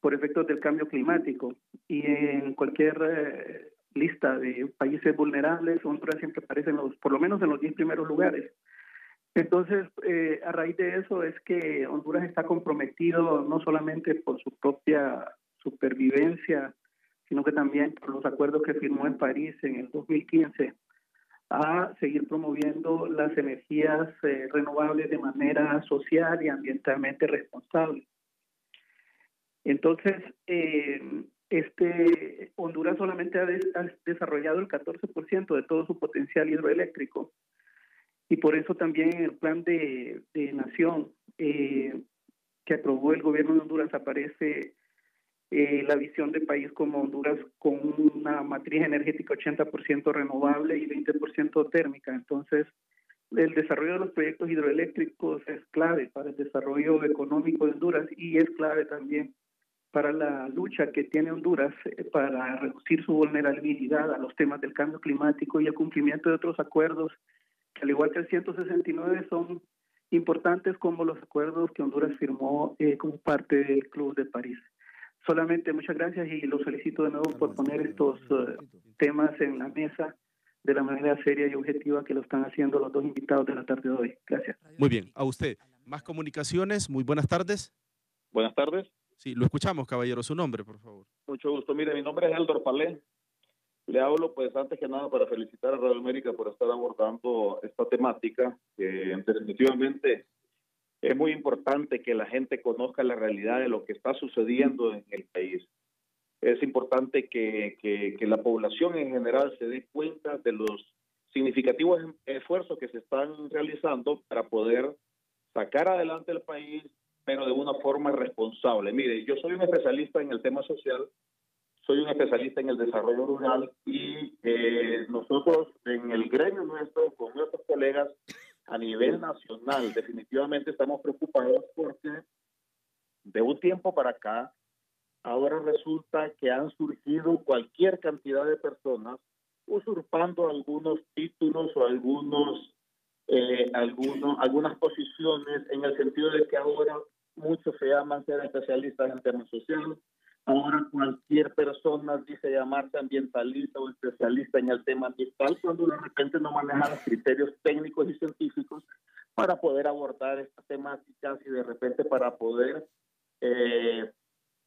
por efectos del cambio climático. Y en cualquier lista de países vulnerables, Honduras siempre aparece por lo menos en los 10 primeros lugares. Entonces, a raíz de eso es que Honduras está comprometido no solamente por su propia supervivencia, sino que también por los acuerdos que firmó en París en el 2015 a seguir promoviendo las energías renovables de manera social y ambientalmente responsable. Entonces, Honduras solamente ha desarrollado el 14% de todo su potencial hidroeléctrico. Y por eso también en el plan de nación que aprobó el gobierno de Honduras aparece la visión de país como Honduras con una matriz energética 80% renovable y 20% térmica. Entonces, el desarrollo de los proyectos hidroeléctricos es clave para el desarrollo económico de Honduras y es clave también para la lucha que tiene Honduras para reducir su vulnerabilidad a los temas del cambio climático y el cumplimiento de otros acuerdos que, al igual que el 169, son importantes, como los acuerdos que Honduras firmó como parte del Club de París. Solamente muchas gracias y los felicito de nuevo por poner estos temas en la mesa de la manera seria y objetiva que lo están haciendo los dos invitados de la tarde de hoy. Gracias. Muy bien, a usted. Más comunicaciones, muy buenas tardes. Buenas tardes. Sí, lo escuchamos, caballero. Su nombre, por favor. Mucho gusto. Mire, mi nombre es Eldor Palé. Le hablo, pues, antes que nada para felicitar a Radio América por estar abordando esta temática, que definitivamente es muy importante que la gente conozca la realidad de lo que está sucediendo en el país. Es importante que la población en general se dé cuenta de los significativos esfuerzos que se están realizando para poder sacar adelante el país, pero de una forma responsable. Mire, yo soy un especialista en el tema social, soy un especialista en el desarrollo rural y nosotros en el gremio nuestro, con nuestros colegas a nivel nacional, definitivamente estamos preocupados porque de un tiempo para acá, ahora resulta que han surgido cualquier cantidad de personas usurpando algunos títulos o algunas posiciones, en el sentido de que ahora muchos se llaman ser especialistas en temas sociales. Ahora cualquier persona dice llamarse ambientalista o especialista en el tema ambiental cuando de repente no maneja los criterios técnicos y científicos para poder abordar estas temáticas y de repente para poder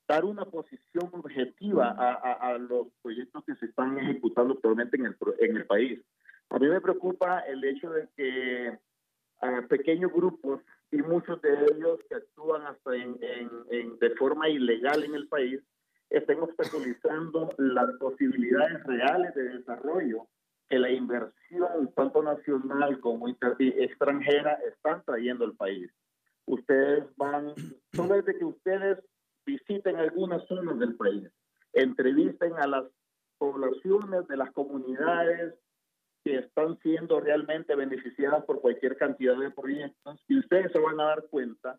dar una posición objetiva a los proyectos que se están ejecutando actualmente en el país. A mí me preocupa el hecho de que pequeños grupos y muchos de ellos que actúan hasta de forma ilegal en el país estén obstaculizando las posibilidades reales de desarrollo que la inversión tanto nacional como extranjera están trayendo al país. Ustedes solo desde que ustedes visiten algunas zonas del país, entrevisten a las poblaciones de las comunidades que están siendo realmente beneficiadas por cualquier cantidad de proyectos, y ustedes se van a dar cuenta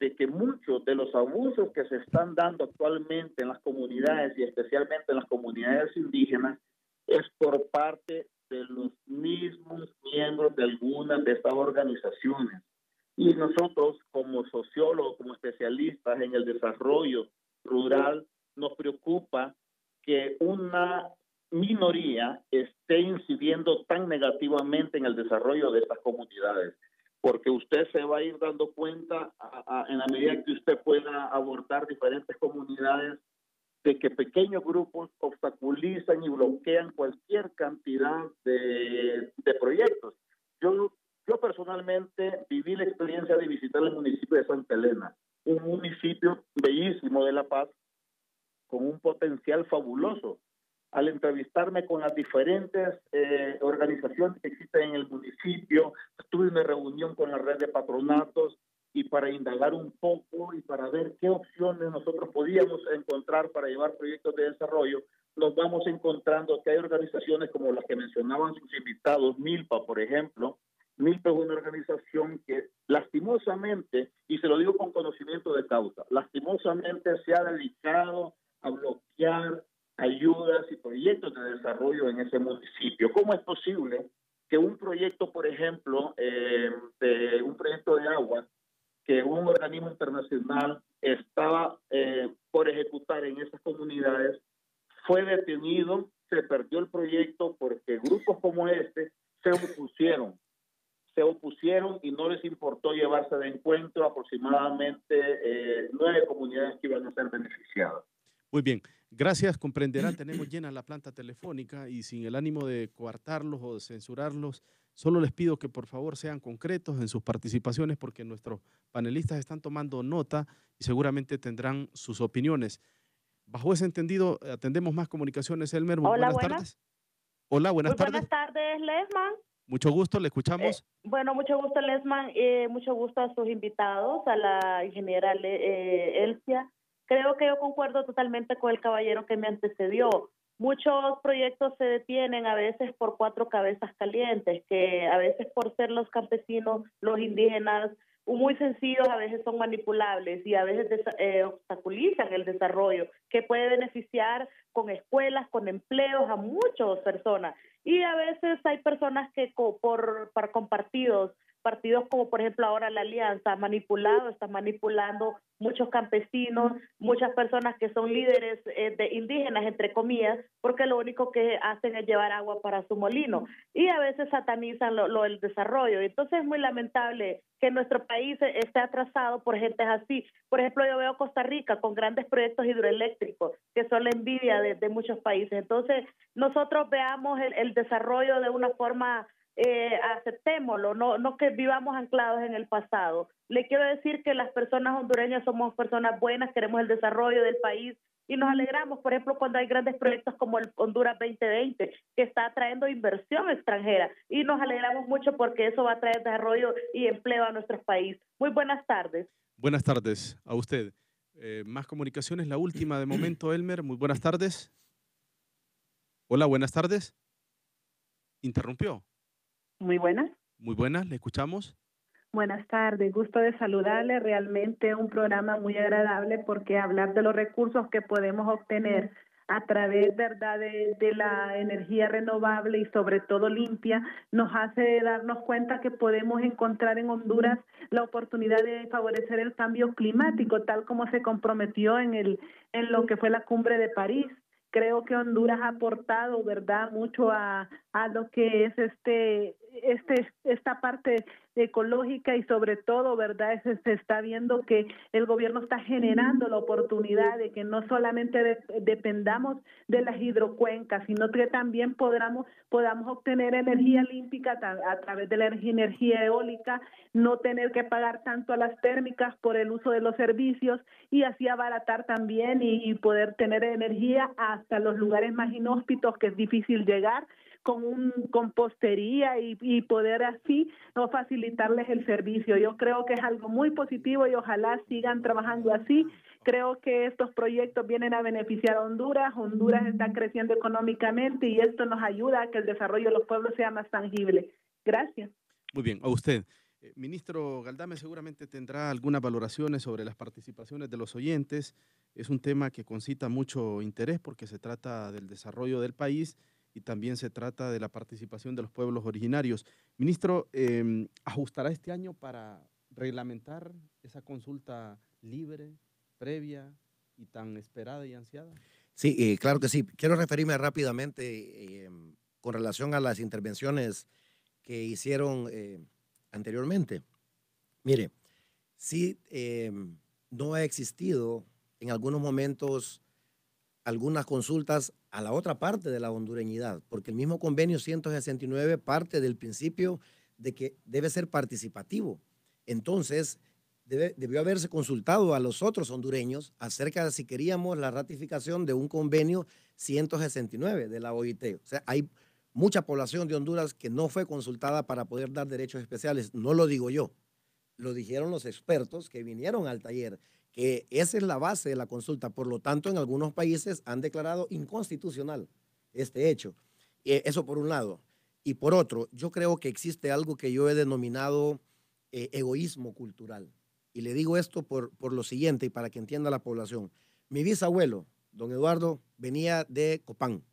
de que muchos de los abusos que se están dando actualmente en las comunidades y especialmente en las comunidades indígenas es por parte de los mismos miembros de algunas de estas organizaciones. Y nosotros como sociólogos, como especialistas en el desarrollo rural, nos preocupa que una minoría esté incidiendo tan negativamente en el desarrollo de estas comunidades, porque usted se va a ir dando cuenta en la medida que usted pueda abordar diferentes comunidades de que pequeños grupos obstaculizan y bloquean cualquier cantidad de proyectos. Yo personalmente viví la experiencia de visitar el municipio de Santa Elena, un municipio bellísimo de La Paz, con un potencial fabuloso. Al entrevistarme con las diferentes organizaciones que existen en el municipio, tuve una reunión con la red de patronatos y para indagar un poco y para ver qué opciones nosotros podíamos encontrar para llevar proyectos de desarrollo, nos vamos encontrando que hay organizaciones como las que mencionaban sus invitados, Milpa, por ejemplo. Milpa es una organización que lastimosamente, y se lo digo con conocimiento de causa, lastimosamente se ha dedicado a bloquear ayudas y proyectos de desarrollo en ese municipio. ¿Cómo es posible que un proyecto, por ejemplo, de un proyecto de agua, que un organismo internacional estaba por ejecutar en esas comunidades, fue detenido, se perdió el proyecto porque grupos como este se opusieron y no les importó llevarse de encuentro aproximadamente 9 comunidades que iban a ser beneficiadas? Muy bien, gracias. Comprenderán, tenemos llena la planta telefónica y sin el ánimo de coartarlos o de censurarlos, solo les pido que por favor sean concretos en sus participaciones porque nuestros panelistas están tomando nota y seguramente tendrán sus opiniones. Bajo ese entendido, atendemos más comunicaciones. Elmer, muy Hola, buenas tardes. Hola, buenas tardes. Buenas tardes, Lesman. Mucho gusto, le escuchamos. Bueno, mucho gusto, Lesman. Mucho gusto a sus invitados, a la ingeniera Elsia. Creo que yo concuerdo totalmente con el caballero que me antecedió. Muchos proyectos se detienen a veces por 4 cabezas calientes, que a veces por ser los campesinos, los indígenas, muy sencillos, a veces son manipulables y a veces obstaculizan el desarrollo que puede beneficiar con escuelas, con empleos a muchas personas. Y a veces hay personas que con partidos como por ejemplo ahora la Alianza están manipulando muchos campesinos, muchas personas que son líderes de indígenas, entre comillas, porque lo único que hacen es llevar agua para su molino y a veces satanizan el desarrollo. Entonces es muy lamentable que nuestro país esté atrasado por gentes así. Por ejemplo, yo veo Costa Rica con grandes proyectos hidroeléctricos que son la envidia de muchos países. Entonces nosotros veamos el desarrollo de una forma aceptémoslo, no que vivamos anclados en el pasado. Le quiero decir que las personas hondureñas somos personas buenas, queremos el desarrollo del país y nos alegramos, por ejemplo, cuando hay grandes proyectos como el Honduras 2020, que está atrayendo inversión extranjera y nos alegramos mucho porque eso va a traer desarrollo y empleo a nuestro país. Muy buenas tardes. Buenas tardes a usted. Más comunicaciones, la última de momento, Elmer. Muy buenas tardes. Hola, buenas tardes. ¿Interrumpió? Muy buenas. Muy buenas, le escuchamos. Buenas tardes, gusto de saludarle. Realmente un programa muy agradable porque hablar de los recursos que podemos obtener a través, ¿verdad?, de la energía renovable y sobre todo limpia, nos hace darnos cuenta que podemos encontrar en Honduras la oportunidad de favorecer el cambio climático, tal como se comprometió en lo que fue la cumbre de París. Creo que Honduras ha aportado, ¿verdad?, mucho a lo que es esta parte ecológica y sobre todo, ¿verdad?, se está viendo que el gobierno está generando la oportunidad de que no solamente dependamos de las hidrocuencas, sino que también podamos obtener energía limpia a través de la energía eólica, no tener que pagar tanto a las térmicas por el uso de los servicios y así abaratar también y poder tener energía hasta los lugares más inhóspitos que es difícil llegar, con compostería y poder así no facilitarles el servicio. Yo creo que es algo muy positivo y ojalá sigan trabajando así. Creo que estos proyectos vienen a beneficiar a Honduras. Honduras está creciendo económicamente y esto nos ayuda a que el desarrollo de los pueblos sea más tangible. Gracias. Muy bien, a usted. Ministro Galdame seguramente tendrá algunas valoraciones sobre las participaciones de los oyentes. Es un tema que concita mucho interés porque se trata del desarrollo del país y también se trata de la participación de los pueblos originarios. Ministro, ¿ajustará este año para reglamentar esa consulta libre, previa y tan esperada y ansiada? Sí, claro que sí. Quiero referirme rápidamente con relación a las intervenciones que hicieron anteriormente. Mire, sí, no ha existido en algunos momentos algunas consultas a la otra parte de la hondureñidad, porque el mismo convenio 169 parte del principio de que debe ser participativo. Entonces, debió haberse consultado a los otros hondureños acerca de si queríamos la ratificación de un convenio 169 de la OIT. O sea, hay mucha población de Honduras que no fue consultada para poder dar derechos especiales. No lo digo yo, lo dijeron los expertos que vinieron al taller, que esa es la base de la consulta. Por lo tanto, en algunos países han declarado inconstitucional este hecho. Eso por un lado. Y por otro, yo creo que existe algo que yo he denominado egoísmo cultural. Y le digo esto por lo siguiente y para que entienda la población. Mi bisabuelo, don Eduardo, venía de Copán.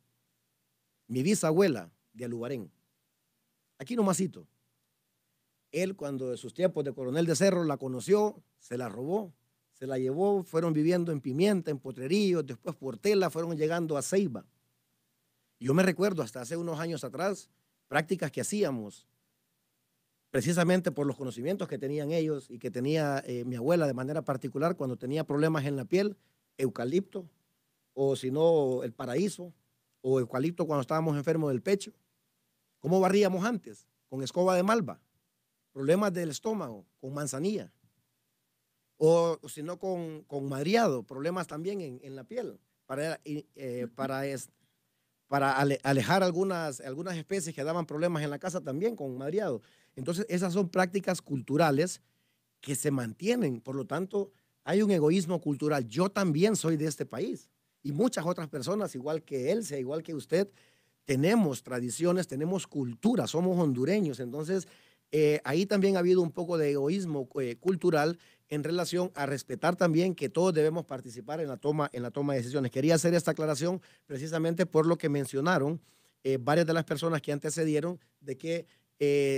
Mi bisabuela, de Alubarén. Aquí nomasito. Él, cuando de sus tiempos de coronel de Cerro, la conoció, se la robó, se la llevó, fueron viviendo en Pimienta, en Potrerillos, después por Tela, fueron llegando a Ceiba. Yo me recuerdo hasta hace unos años atrás, prácticas que hacíamos, precisamente por los conocimientos que tenían ellos y que tenía mi abuela de manera particular cuando tenía problemas en la piel, eucalipto, o si no, el paraíso, o eucalipto cuando estábamos enfermos del pecho. ¿Cómo barríamos antes? Con escoba de malva. Problemas del estómago, con manzanilla. O si no, con madriado, problemas también en la piel, para alejar algunas especies que daban problemas en la casa también con madriado. Entonces, esas son prácticas culturales que se mantienen. Por lo tanto, hay un egoísmo cultural. Yo también soy de este país y muchas otras personas, igual que Elsia, igual que usted, tenemos tradiciones, tenemos cultura, somos hondureños. Entonces, ahí también ha habido un poco de egoísmo cultural en relación a respetar también que todos debemos participar en la toma de decisiones. Quería hacer esta aclaración precisamente por lo que mencionaron varias de las personas que antecedieron, de que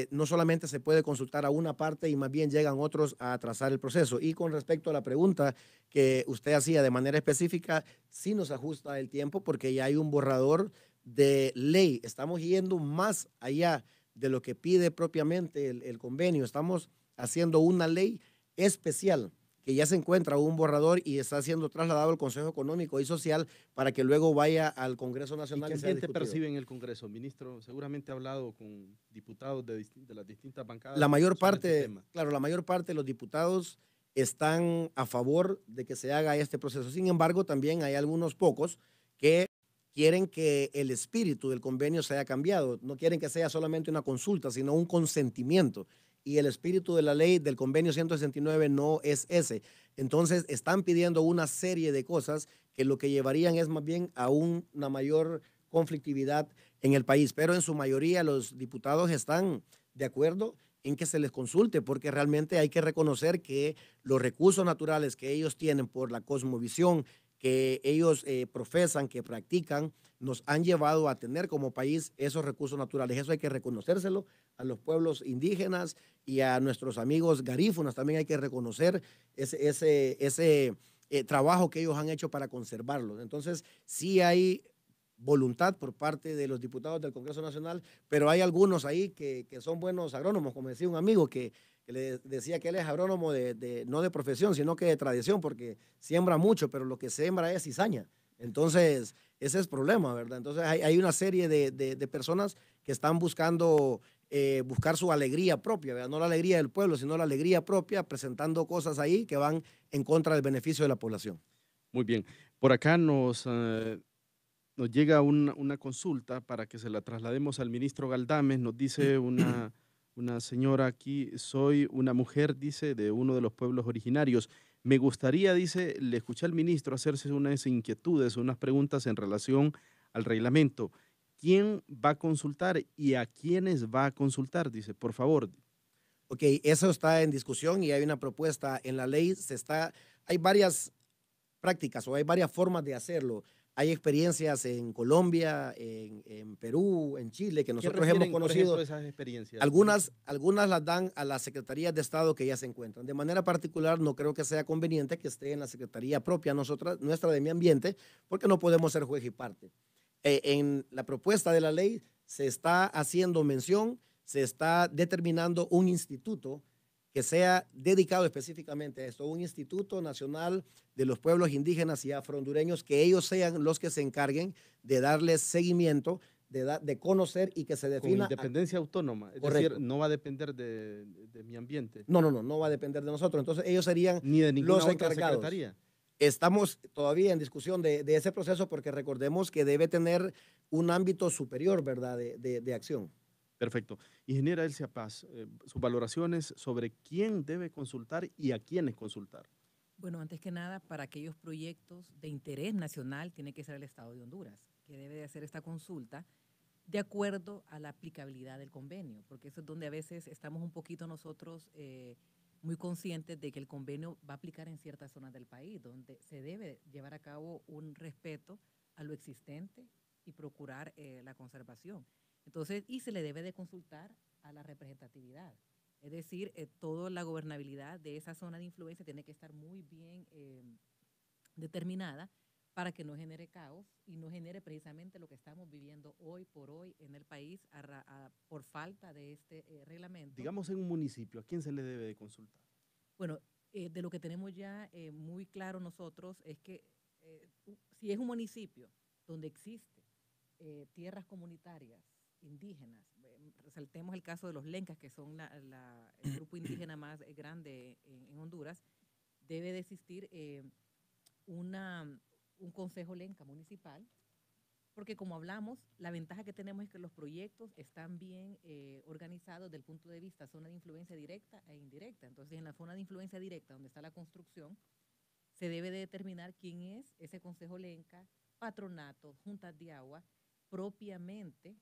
no solamente se puede consultar a una parte y más bien llegan otros a atrasar el proceso. Y con respecto a la pregunta que usted hacía de manera específica, sí nos ajusta el tiempo porque ya hay un borrador de ley. Estamos yendo más allá de lo que pide propiamente el convenio. Estamos haciendo una ley especial que ya se encuentra un borrador y está siendo trasladado al Consejo Económico y Social para que luego vaya al Congreso Nacional. ¿Y qué ambiente percibe en el Congreso, ministro? Seguramente ha hablado con diputados de las distintas bancadas. La mayor parte, claro, la mayor parte de los diputados están a favor de que se haga este proceso. Sin embargo, también hay algunos pocos que quieren que el espíritu del convenio sea cambiado. No quieren que sea solamente una consulta, sino un consentimiento. Y el espíritu de la ley del convenio 169 no es ese. Entonces, están pidiendo una serie de cosas que lo que llevarían es más bien a una mayor conflictividad en el país. Pero en su mayoría los diputados están de acuerdo en que se les consulte, porque realmente hay que reconocer que los recursos naturales que ellos tienen por la cosmovisión que ellos profesan, que practican, nos han llevado a tener como país esos recursos naturales. Eso hay que reconocérselo a los pueblos indígenas y a nuestros amigos garífunas. También hay que reconocer ese trabajo que ellos han hecho para conservarlos. Entonces, sí hay voluntad por parte de los diputados del Congreso Nacional, pero hay algunos ahí que son buenos agrónomos, como decía un amigo que le decía que él es agrónomo no de profesión, sino que de tradición, porque siembra mucho, pero lo que siembra es cizaña. Entonces, ese es el problema, ¿verdad? Entonces, hay una serie de personas que están buscando buscar su alegría propia, ¿verdad? No la alegría del pueblo, sino la alegría propia, presentando cosas ahí que van en contra del beneficio de la población. Muy bien. Por acá nos llega una consulta para que se la traslademos al ministro Galdames. Nos dice una señora aquí: soy una mujer, dice, de uno de los pueblos originarios. Me gustaría, dice, le escuché al ministro hacerse unas inquietudes, unas preguntas en relación al reglamento. ¿Quién va a consultar y a quiénes va a consultar? Dice, por favor. Ok, eso está en discusión y hay una propuesta en la ley. Hay varias prácticas o hay varias formas de hacerlo. Hay experiencias en Colombia, en Perú, en Chile, que nosotros hemos conocido. Por ejemplo, esas experiencias? Algunas las dan a las secretarías de Estado que ya se encuentran. De manera particular, no creo que sea conveniente que esté en la secretaría propia nuestra de Medio Ambiente, porque no podemos ser juez y parte. En la propuesta de la ley se está haciendo mención, se está determinando un instituto que sea dedicado específicamente a esto, un Instituto Nacional de los Pueblos Indígenas y Afrohondureños, que ellos sean los que se encarguen de darles seguimiento de conocer y que se defina. Con independencia autónoma, es Correcto. decir, no va a depender de mi ambiente. No va a depender de nosotros. Entonces ellos serían Ni de ninguna los otra encargados. secretaría. Estamos todavía en discusión de ese proceso porque recordemos que debe tener un ámbito superior, ¿verdad?, de acción. Perfecto. Ingeniera Elsia Paz, sus valoraciones sobre quién debe consultar y a quiénes consultar. Bueno, antes que nada, para aquellos proyectos de interés nacional tiene que ser el Estado de Honduras, que debe de hacer esta consulta de acuerdo a la aplicabilidad del convenio, porque eso es donde a veces estamos un poquito nosotros muy conscientes de que el convenio va a aplicar en ciertas zonas del país, donde se debe llevar a cabo un respeto a lo existente y procurar la conservación. Entonces, y se le debe de consultar a la representatividad. Es decir, toda la gobernabilidad de esa zona de influencia tiene que estar muy bien determinada para que no genere caos y no genere precisamente lo que estamos viviendo hoy por hoy en el país por falta de este reglamento. Digamos en un municipio, ¿a quién se le debe de consultar? Bueno, de lo que tenemos ya muy claro nosotros es que si es un municipio donde existe tierras comunitarias indígenas, resaltemos el caso de los Lencas, que son el grupo indígena más grande en Honduras, debe de existir un consejo Lenca municipal, porque como hablamos, la ventaja que tenemos es que los proyectos están bien organizados desde el punto de vista zona de influencia directa e indirecta. Entonces, en la zona de influencia directa, donde está la construcción, se debe de determinar quién es ese consejo Lenca, patronatos, juntas de agua, propiamente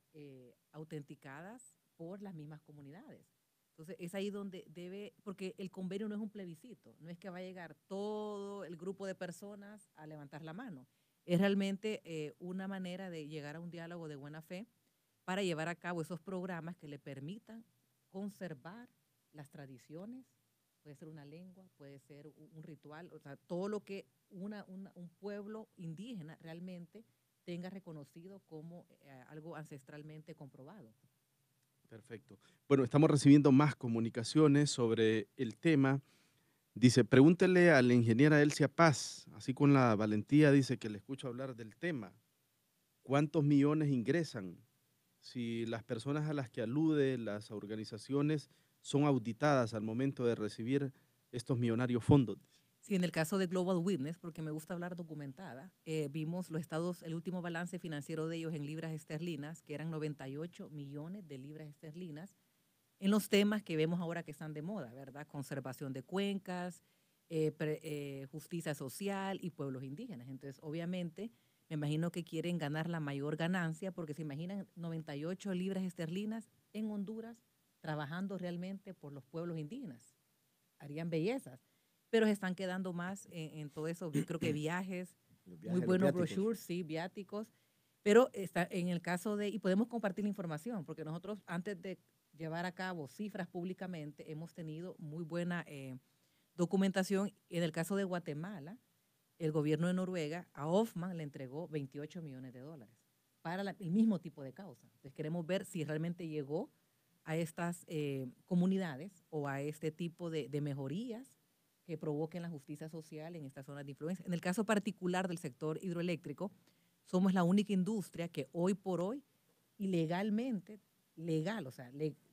autenticadas por las mismas comunidades. Entonces, es ahí donde debe, porque el convenio no es un plebiscito, no es que va a llegar todo el grupo de personas a levantar la mano. Es realmente una manera de llegar a un diálogo de buena fe para llevar a cabo esos programas que le permitan conservar las tradiciones, puede ser una lengua, puede ser un ritual, o sea, todo lo que un pueblo indígena realmente tenga reconocido como algo ancestralmente comprobado. Perfecto. Bueno, estamos recibiendo más comunicaciones sobre el tema. Dice, pregúntele a la ingeniera Elsia Paz, así con la valentía dice que le escucho hablar del tema. ¿Cuántos millones ingresan? Si las personas a las que alude, las organizaciones, son auditadas al momento de recibir estos millonarios fondos. Sí, en el caso de Global Witness, porque me gusta hablar documentada, vimos los estados, el último balance financiero de ellos en libras esterlinas, que eran 98 millones de libras esterlinas, en los temas que vemos ahora que están de moda, ¿verdad? Conservación de cuencas, justicia social y pueblos indígenas. Entonces, obviamente, me imagino que quieren ganar la mayor ganancia, porque se imaginan 98 libras esterlinas en Honduras trabajando realmente por los pueblos indígenas. Harían bellezas. Pero se están quedando más en todo eso. Yo creo que viajes, muy buenos brochures, sí, viáticos. Pero está en el caso de, y podemos compartir la información, porque nosotros antes de llevar a cabo cifras públicamente hemos tenido muy buena documentación. En el caso de Guatemala, el gobierno de Noruega a Hoffman le entregó 28 millones de dólares para el mismo tipo de causa. Entonces queremos ver si realmente llegó a estas comunidades o a este tipo de mejorías que provoquen la justicia social en estas zonas de influencia. En el caso particular del sector hidroeléctrico, somos la única industria que hoy por hoy, ilegalmente, o sea,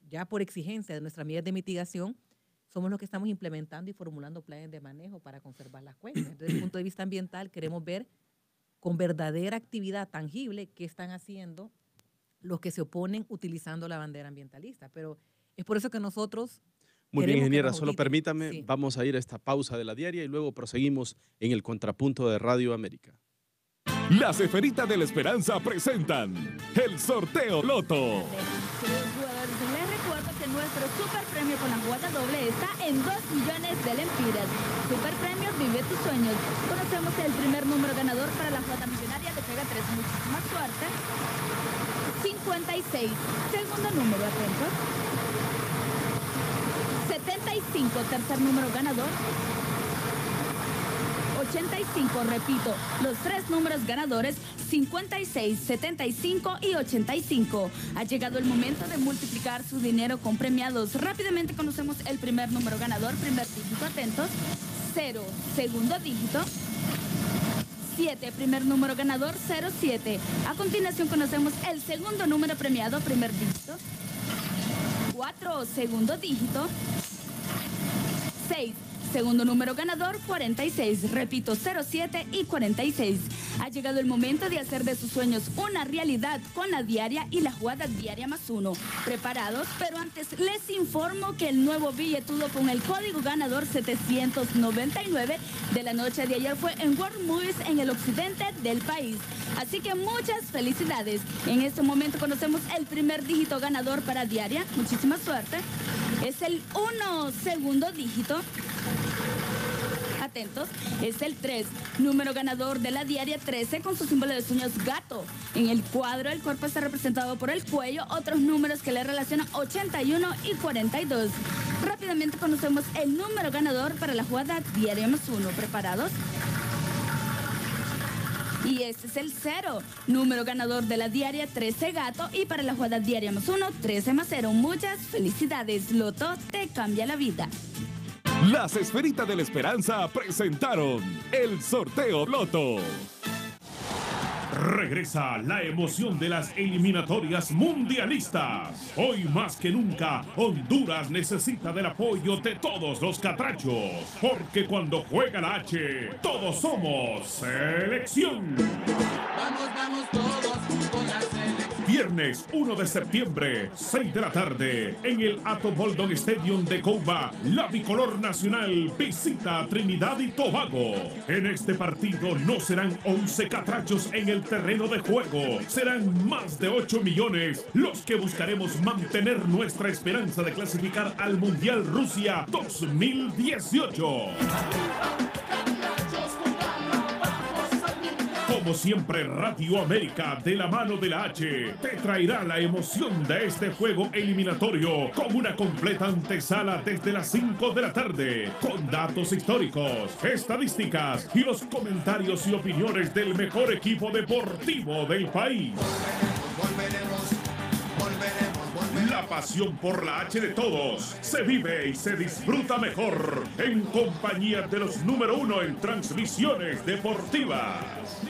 ya por exigencia de nuestras medidas de mitigación, somos los que estamos implementando y formulando planes de manejo para conservar las cuencas. Entonces, desde el punto de vista ambiental, queremos ver con verdadera actividad tangible qué están haciendo los que se oponen utilizando la bandera ambientalista. Pero es por eso que nosotros... Muy bien, ingeniera, solo permítame, sí. Vamos a ir a esta pausa de la diaria y luego proseguimos en el contrapunto de Radio América. Las Esferitas de la Esperanza presentan el sorteo Loto. Les recuerdo que nuestro super premio con la cuota doble está en 2 millones de lempiras. Super premio, vive tus sueños. Conocemos el primer número ganador para la cuota millonaria de Pega 3. Muchísima suerte. 56. Segundo número, atentos. 75, tercer número ganador. 85, repito, los 3 números ganadores, 56, 75 y 85. Ha llegado el momento de multiplicar su dinero con premiados. Rápidamente conocemos el primer número ganador, primer dígito, atentos. 0, segundo dígito. 7, primer número ganador 07. A continuación conocemos el segundo número premiado, primer dígito. 4, segundo dígito. 6, segundo número ganador 46. Repito, 07 y 46. Ha llegado el momento de hacer de sus sueños una realidad con la diaria y la jugada diaria +1. ¿Preparados? Pero antes les informo que el nuevo billetudo con el código ganador 799 de la noche de ayer fue en World Movies en el occidente del país. Así que muchas felicidades. En este momento conocemos el primer dígito ganador para diaria. Muchísima suerte. Es el 1, segundo dígito. Atentos, es el 3, número ganador de la diaria 13 con su símbolo de sueños gato. En el cuadro el cuerpo está representado por el cuello, otros números que le relacionan 81 y 42. Rápidamente conocemos el número ganador para la jugada diaria +1. ¿Preparados? Y este es el 0, número ganador de la diaria 13 gato y para la jugada diaria +1, 13 más 0. Muchas felicidades, Loto te cambia la vida. Las Esferitas de la Esperanza presentaron el sorteo Loto. Regresa la emoción de las eliminatorias mundialistas. Hoy más que nunca, Honduras necesita del apoyo de todos los catrachos. Porque cuando juega la H, todos somos selección. Vamos, vamos todos con la selección. Viernes 1 de septiembre, 6 de la tarde, en el Ato Boldon Stadium de Couva, la bicolor nacional visita a Trinidad y Tobago. En este partido no serán 11 catrachos en el terreno de juego, serán más de 8 millones los que buscaremos mantener nuestra esperanza de clasificar al Mundial Rusia 2018. Como siempre, Radio América, de la mano de la H, te traerá la emoción de este juego eliminatorio con una completa antesala desde las 5 de la tarde, con datos históricos, estadísticas y los comentarios y opiniones del mejor equipo deportivo del país. La pasión por la H de todos se vive y se disfruta mejor en compañía de los número 1 en transmisiones deportivas.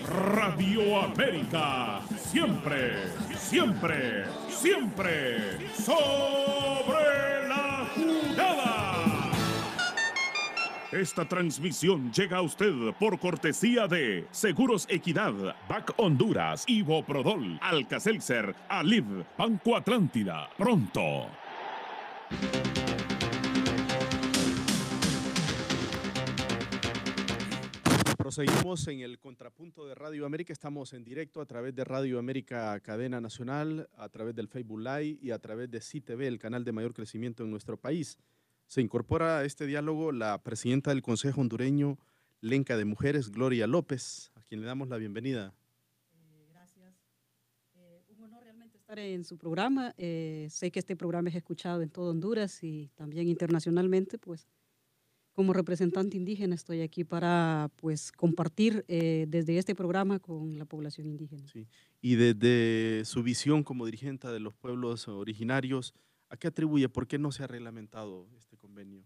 Radio América, siempre, siempre, siempre sobre la jugada. Esta transmisión llega a usted por cortesía de Seguros Equidad, BAC Honduras, Ivo Prodol, Alka-Seltzer, Aliv, Banco Atlántida. Pronto. Proseguimos en el contrapunto de Radio América. Estamos en directo a través de Radio América Cadena Nacional, a través del Facebook Live y a través de CITV, el canal de mayor crecimiento en nuestro país. Se incorpora a este diálogo la presidenta del Consejo Hondureño Lenca de Mujeres, Gloria López, a quien le damos la bienvenida. Gracias. Un honor realmente estar en su programa. Sé que este programa es escuchado en todo Honduras y también internacionalmente. Pues, como representante indígena estoy aquí para pues, compartir desde este programa con la población indígena. Sí. Y desde su visión como dirigente de los pueblos originarios, ¿a qué atribuye? ¿Por qué no se ha reglamentado este convenio?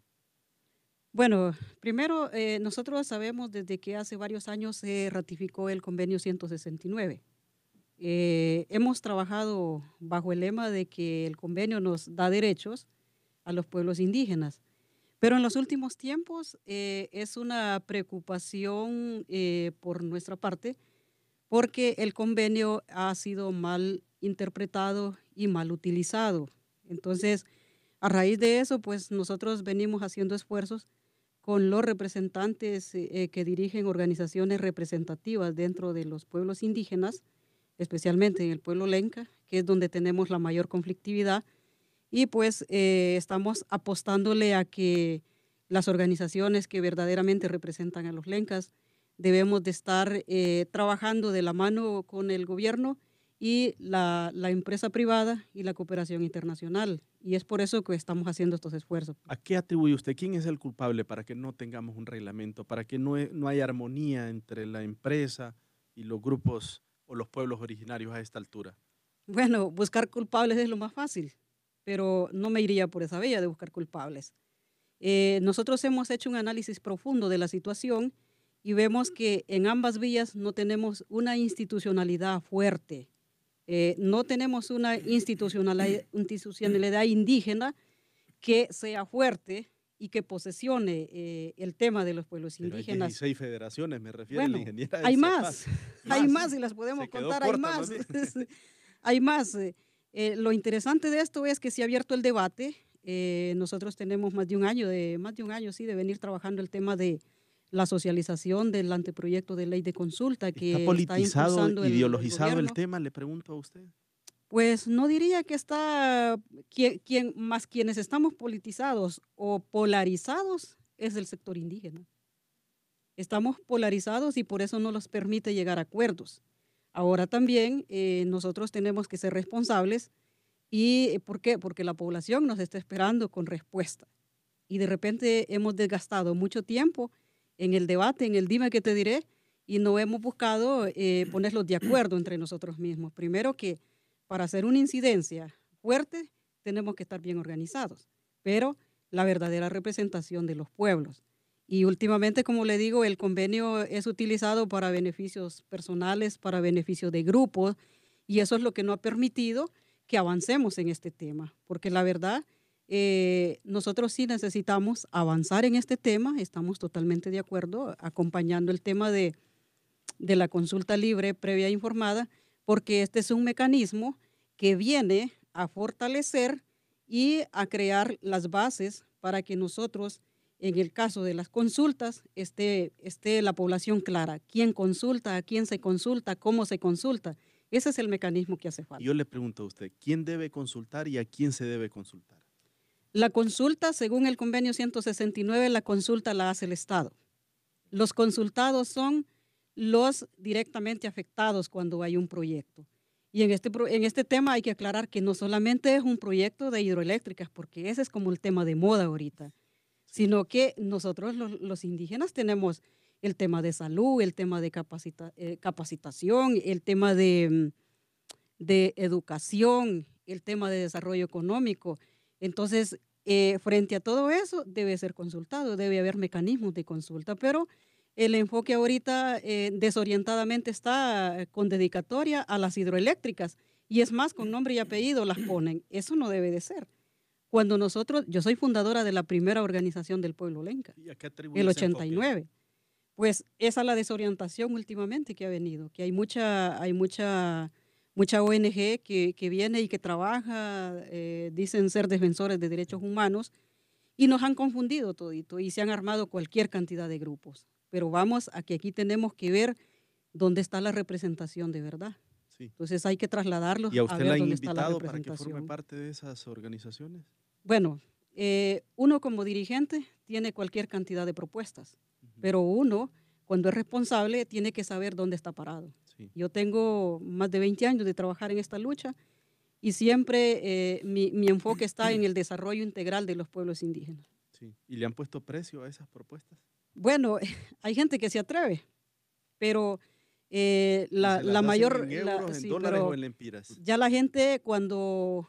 Bueno, primero, nosotros sabemos desde que hace varios años se ratificó el convenio 169. Hemos trabajado bajo el lema de que el convenio nos da derechos a los pueblos indígenas, pero en los últimos tiempos es una preocupación por nuestra parte porque el convenio ha sido mal interpretado y mal utilizado. Entonces, a raíz de eso, pues nosotros venimos haciendo esfuerzos con los representantes que dirigen organizaciones representativas dentro de los pueblos indígenas, especialmente en el pueblo Lenca, que es donde tenemos la mayor conflictividad, y pues estamos apostándole a que las organizaciones que verdaderamente representan a los Lencas debemos de estar trabajando de la mano con el gobierno y la empresa privada y la cooperación internacional. Y es por eso que estamos haciendo estos esfuerzos. ¿A qué atribuye usted? ¿Quién es el culpable para que no tengamos un reglamento, para que no haya armonía entre la empresa y los grupos o los pueblos originarios a esta altura? Bueno, buscar culpables es lo más fácil, pero no me iría por esa vía de buscar culpables. Nosotros hemos hecho un análisis profundo de la situación y vemos que en ambas vías no tenemos una institucionalidad fuerte, no tenemos una institucionalidad indígena que sea fuerte y que posesione el tema de los pueblos Pero hay indígenas. 16 federaciones, me refiero Bueno, la ingeniera hay Elsia más, Paz. hay más y las podemos Se quedó contar, hay corta, más. más bien. Hay más. Lo interesante de esto es que se ha abierto el debate. Nosotros tenemos más de un año, sí, de venir trabajando el tema de la socialización del anteproyecto de ley de consulta que ¿Está politizado, impulsando ideologizado el gobierno. tema? Le pregunto a usted. Pues no diría que está, quienes estamos politizados o polarizados es el sector indígena. Estamos polarizados y por eso no nos permite llegar a acuerdos. Ahora también nosotros tenemos que ser responsables. ¿Y por qué? Porque la población nos está esperando con respuesta. Y de repente hemos desgastado mucho tiempo en el debate, en el dime que te diré, y no hemos buscado ponerlos de acuerdo entre nosotros mismos. Primero que para hacer una incidencia fuerte tenemos que estar bien organizados, pero la verdadera representación de los pueblos. Y últimamente, como le digo, el convenio es utilizado para beneficios personales, para beneficios de grupos, y eso es lo que no ha permitido que avancemos en este tema, porque la verdad, nosotros sí necesitamos avanzar en este tema, estamos totalmente de acuerdo, acompañando el tema de la consulta libre, previa e informada, porque este es un mecanismo que viene a fortalecer y a crear las bases para que nosotros, en el caso de las consultas, esté la población clara, quién consulta, a quién se consulta, cómo se consulta. Ese es el mecanismo que hace falta. Yo le pregunto a usted, ¿quién debe consultar y a quién se debe consultar? La consulta, según el convenio 169, la consulta la hace el Estado. Los consultados son los directamente afectados cuando hay un proyecto. Y en este tema hay que aclarar que no solamente es un proyecto de hidroeléctricas, porque ese es como el tema de moda ahorita, sino que nosotros los indígenas tenemos el tema de salud, el tema de capacitación, el tema de educación, el tema de desarrollo económico. Entonces, frente a todo eso, debe ser consultado, debe haber mecanismos de consulta, pero el enfoque ahorita desorientadamente está con dedicatoria a las hidroeléctricas, y es más, con nombre y apellido las ponen. Eso no debe de ser. Cuando yo soy fundadora de la primera organización del pueblo lenca, el 89. Pues esa es la desorientación últimamente que ha venido, que hay mucha ONG que viene y que trabaja, dicen ser defensores de derechos humanos, y nos han confundido todito y se han armado cualquier cantidad de grupos. Pero vamos a que aquí tenemos que ver dónde está la representación de verdad. Sí. Entonces hay que trasladarlos a ver dónde está la representación. ¿Y a usted la han invitado para que forme parte de esas organizaciones? Bueno, uno como dirigente tiene cualquier cantidad de propuestas, pero uno, cuando es responsable, tiene que saber dónde está parado. Sí. Yo tengo más de 20 años de trabajar en esta lucha y siempre mi enfoque está en el desarrollo integral de los pueblos indígenas. Sí. ¿Y le han puesto precio a esas propuestas? Bueno, hay gente que se atreve, pero la mayor... ¿En euros, en dólares o en lempiras? Ya la gente, cuando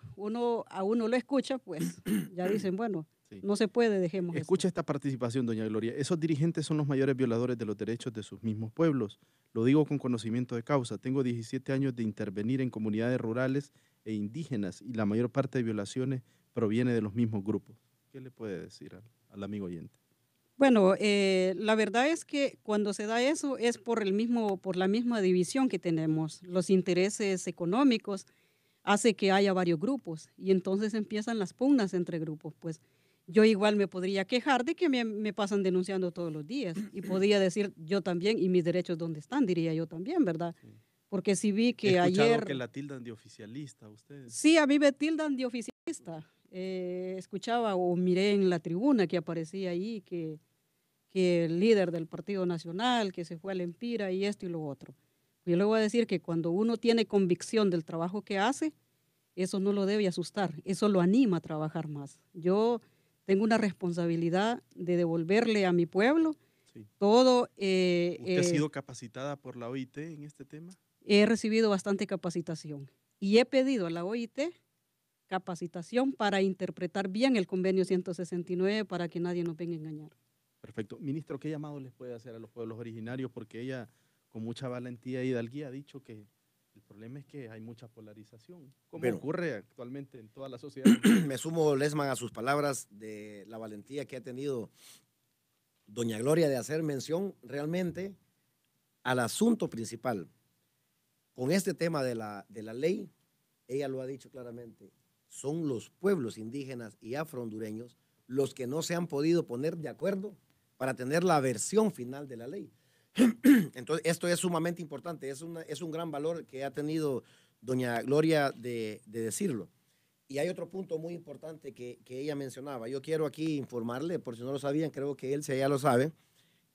a uno lo escucha, pues ya dicen, bueno, sí, no se puede, dejemos Escucha esta participación, doña Gloria. Esos dirigentes son los mayores violadores de los derechos de sus mismos pueblos. Lo digo con conocimiento de causa. Tengo 17 años de intervenir en comunidades rurales e indígenas y la mayor parte de violaciones proviene de los mismos grupos. ¿Qué le puede decir al amigo oyente? Bueno, la verdad es que cuando se da eso es por la misma división que tenemos. Los intereses económicos hace que haya varios grupos y entonces empiezan las pugnas entre grupos. Pues yo igual me podría quejar de que me pasan denunciando todos los días y podría decir yo también, ¿y mis derechos dónde están? Diría yo también, ¿verdad? Sí. Porque si vi que He escuchado ayer... que la tildan de oficialista a ustedes. Sí, a mí me tildan de oficialista. Escuchaba o miré en la tribuna que aparecía ahí que el líder del Partido Nacional, que se fue al Empira y esto y lo otro. Yo le voy a decir que cuando uno tiene convicción del trabajo que hace, eso no lo debe asustar, eso lo anima a trabajar más. Yo tengo una responsabilidad de devolverle a mi pueblo todo. ¿Usted ha sido capacitada por la OIT en este tema? He recibido bastante capacitación y he pedido a la OIT capacitación para interpretar bien el convenio 169 para que nadie nos venga a engañar. Perfecto. Ministro, ¿qué llamado les puede hacer a los pueblos originarios? Porque ella, con mucha valentía y hidalguía, ha dicho que el problema es que hay mucha polarización, como Bueno, ocurre actualmente en toda la sociedad. me sumo, Lesman, a sus palabras de la valentía que ha tenido doña Gloria de hacer mención realmente al asunto principal. Con este tema de la ley, ella lo ha dicho claramente, son los pueblos indígenas y afro-hondureños los que no se han podido poner de acuerdo para tener la versión final de la ley. Entonces, esto es sumamente importante, es un gran valor que ha tenido doña Gloria de decirlo. Y hay otro punto muy importante que ella mencionaba. Yo quiero aquí informarle, por si no lo sabían, creo que él ya lo sabe.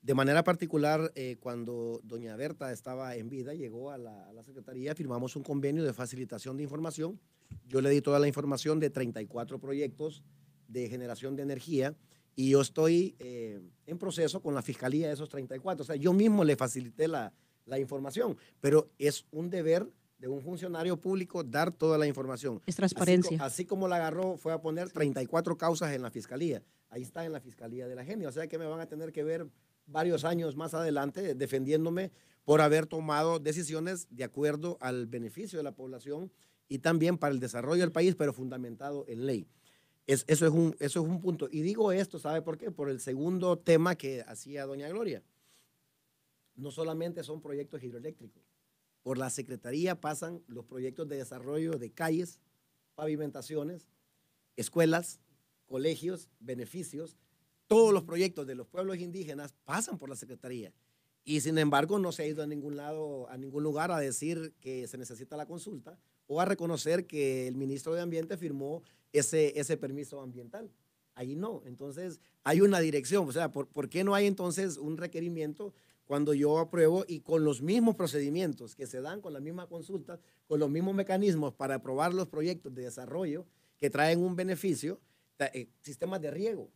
De manera particular, cuando doña Berta estaba en vida, llegó a la Secretaría, firmamos un convenio de facilitación de información. Yo le di toda la información de 34 proyectos de generación de energía y yo estoy en proceso con la Fiscalía de esos 34. O sea, yo mismo le facilité la información, pero es un deber de un funcionario público dar toda la información. Es transparencia. Así como la agarró, fue a poner 34 causas en la Fiscalía. Ahí está en la Fiscalía de la Genia. O sea que me van a tener que ver varios años más adelante defendiéndome por haber tomado decisiones de acuerdo al beneficio de la población y también para el desarrollo del país, pero fundamentado en ley. Eso es un punto. Y digo esto, ¿sabe por qué? Por el segundo tema que hacía doña Gloria. No solamente son proyectos hidroeléctricos. Por la Secretaría pasan los proyectos de desarrollo de calles, pavimentaciones, escuelas, colegios, beneficios. Todos los proyectos de los pueblos indígenas pasan por la Secretaría. Y sin embargo no se ha ido a ningún lado, a ningún lugar a decir que se necesita la consulta o a reconocer que el ministro de Ambiente firmó ese permiso ambiental. Ahí no. Entonces hay una dirección. O sea, ¿por qué no hay entonces un requerimiento cuando yo apruebo y con los mismos procedimientos que se dan, con la misma consulta, con los mismos mecanismos para aprobar los proyectos de desarrollo que traen un beneficio, sistemas de riego